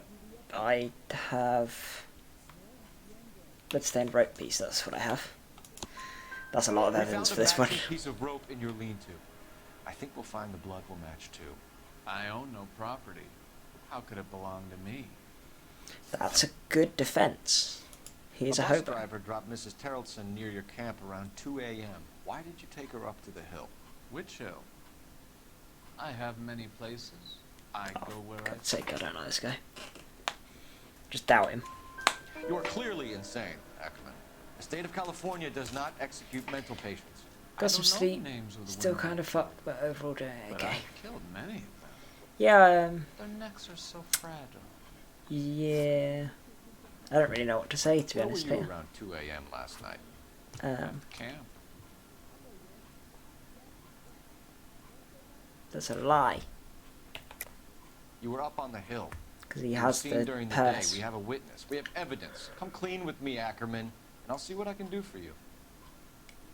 have bloodstained rope piece. That's what I have. That's a lot of evidence for this one. We found a piece of rope in your lean-to. I think we'll find the blood will match too. I own no property. How could it belong to me? That's a good defense. He's a bus hobo. driver dropped Mrs. Terrellson near your camp around 2 a.m. Why did you take her up to the hill? Which hill? I have many places. I go where I... God's sake, I don't know this guy. Just doubt him. You are clearly insane, Ackerman. The state of California does not execute mental patients. Got some sleep. Still kind of fucked, but overall doing But okay. I've killed many of them. Yeah, Their necks are so fragile. yeah. I don't really know what to say, to be Where honest were you with around 2 a.m. last night? you. At the camp. That's a lie. You were up on the hill. Because he You were has seen the during the purse. day. We have a witness. We have evidence. Come clean with me, Ackerman, and I'll see what I can do for you.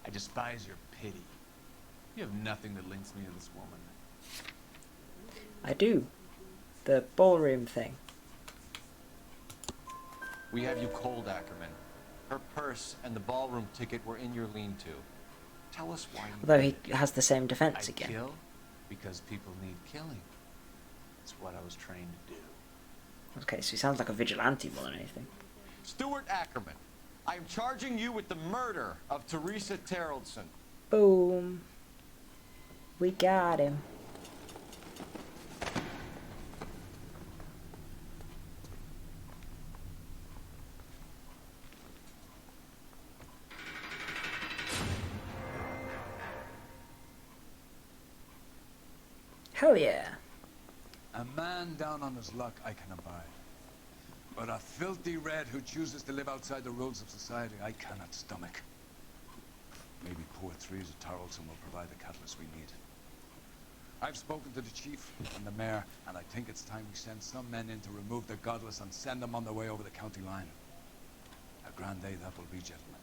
I despise your pity. You have nothing that links me to this woman. I do. The ballroom thing. We have you cold, Ackerman. Her purse and the ballroom ticket were in your lean-to. Tell us why you Although did he it. has the same defense I again. kill because people need killing. It's what I was trained to do. Okay, so he sounds like a vigilante more than anything. Stuart Ackerman, I am charging you with the murder of Teresa Terrellson. Boom. We got him. Hell yeah. A man down on his luck I can abide. But a filthy red who chooses to live outside the rules of society I cannot stomach. Maybe poor Teresa Tarleton will provide the catalyst we need. I've spoken to the chief and the mayor, and I think it's time we send some men in to remove the godless and send them on their way over the county line. A grand day that will be, gentlemen.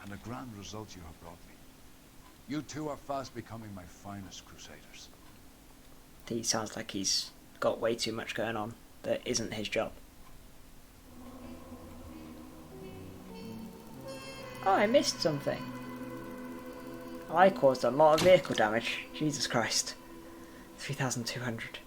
And a grand result you have brought me. You two are fast becoming my finest crusaders. He sounds like he's got way too much going on that isn't his job. Oh, I missed something. I caused a lot of vehicle damage. Jesus Christ. 3,200.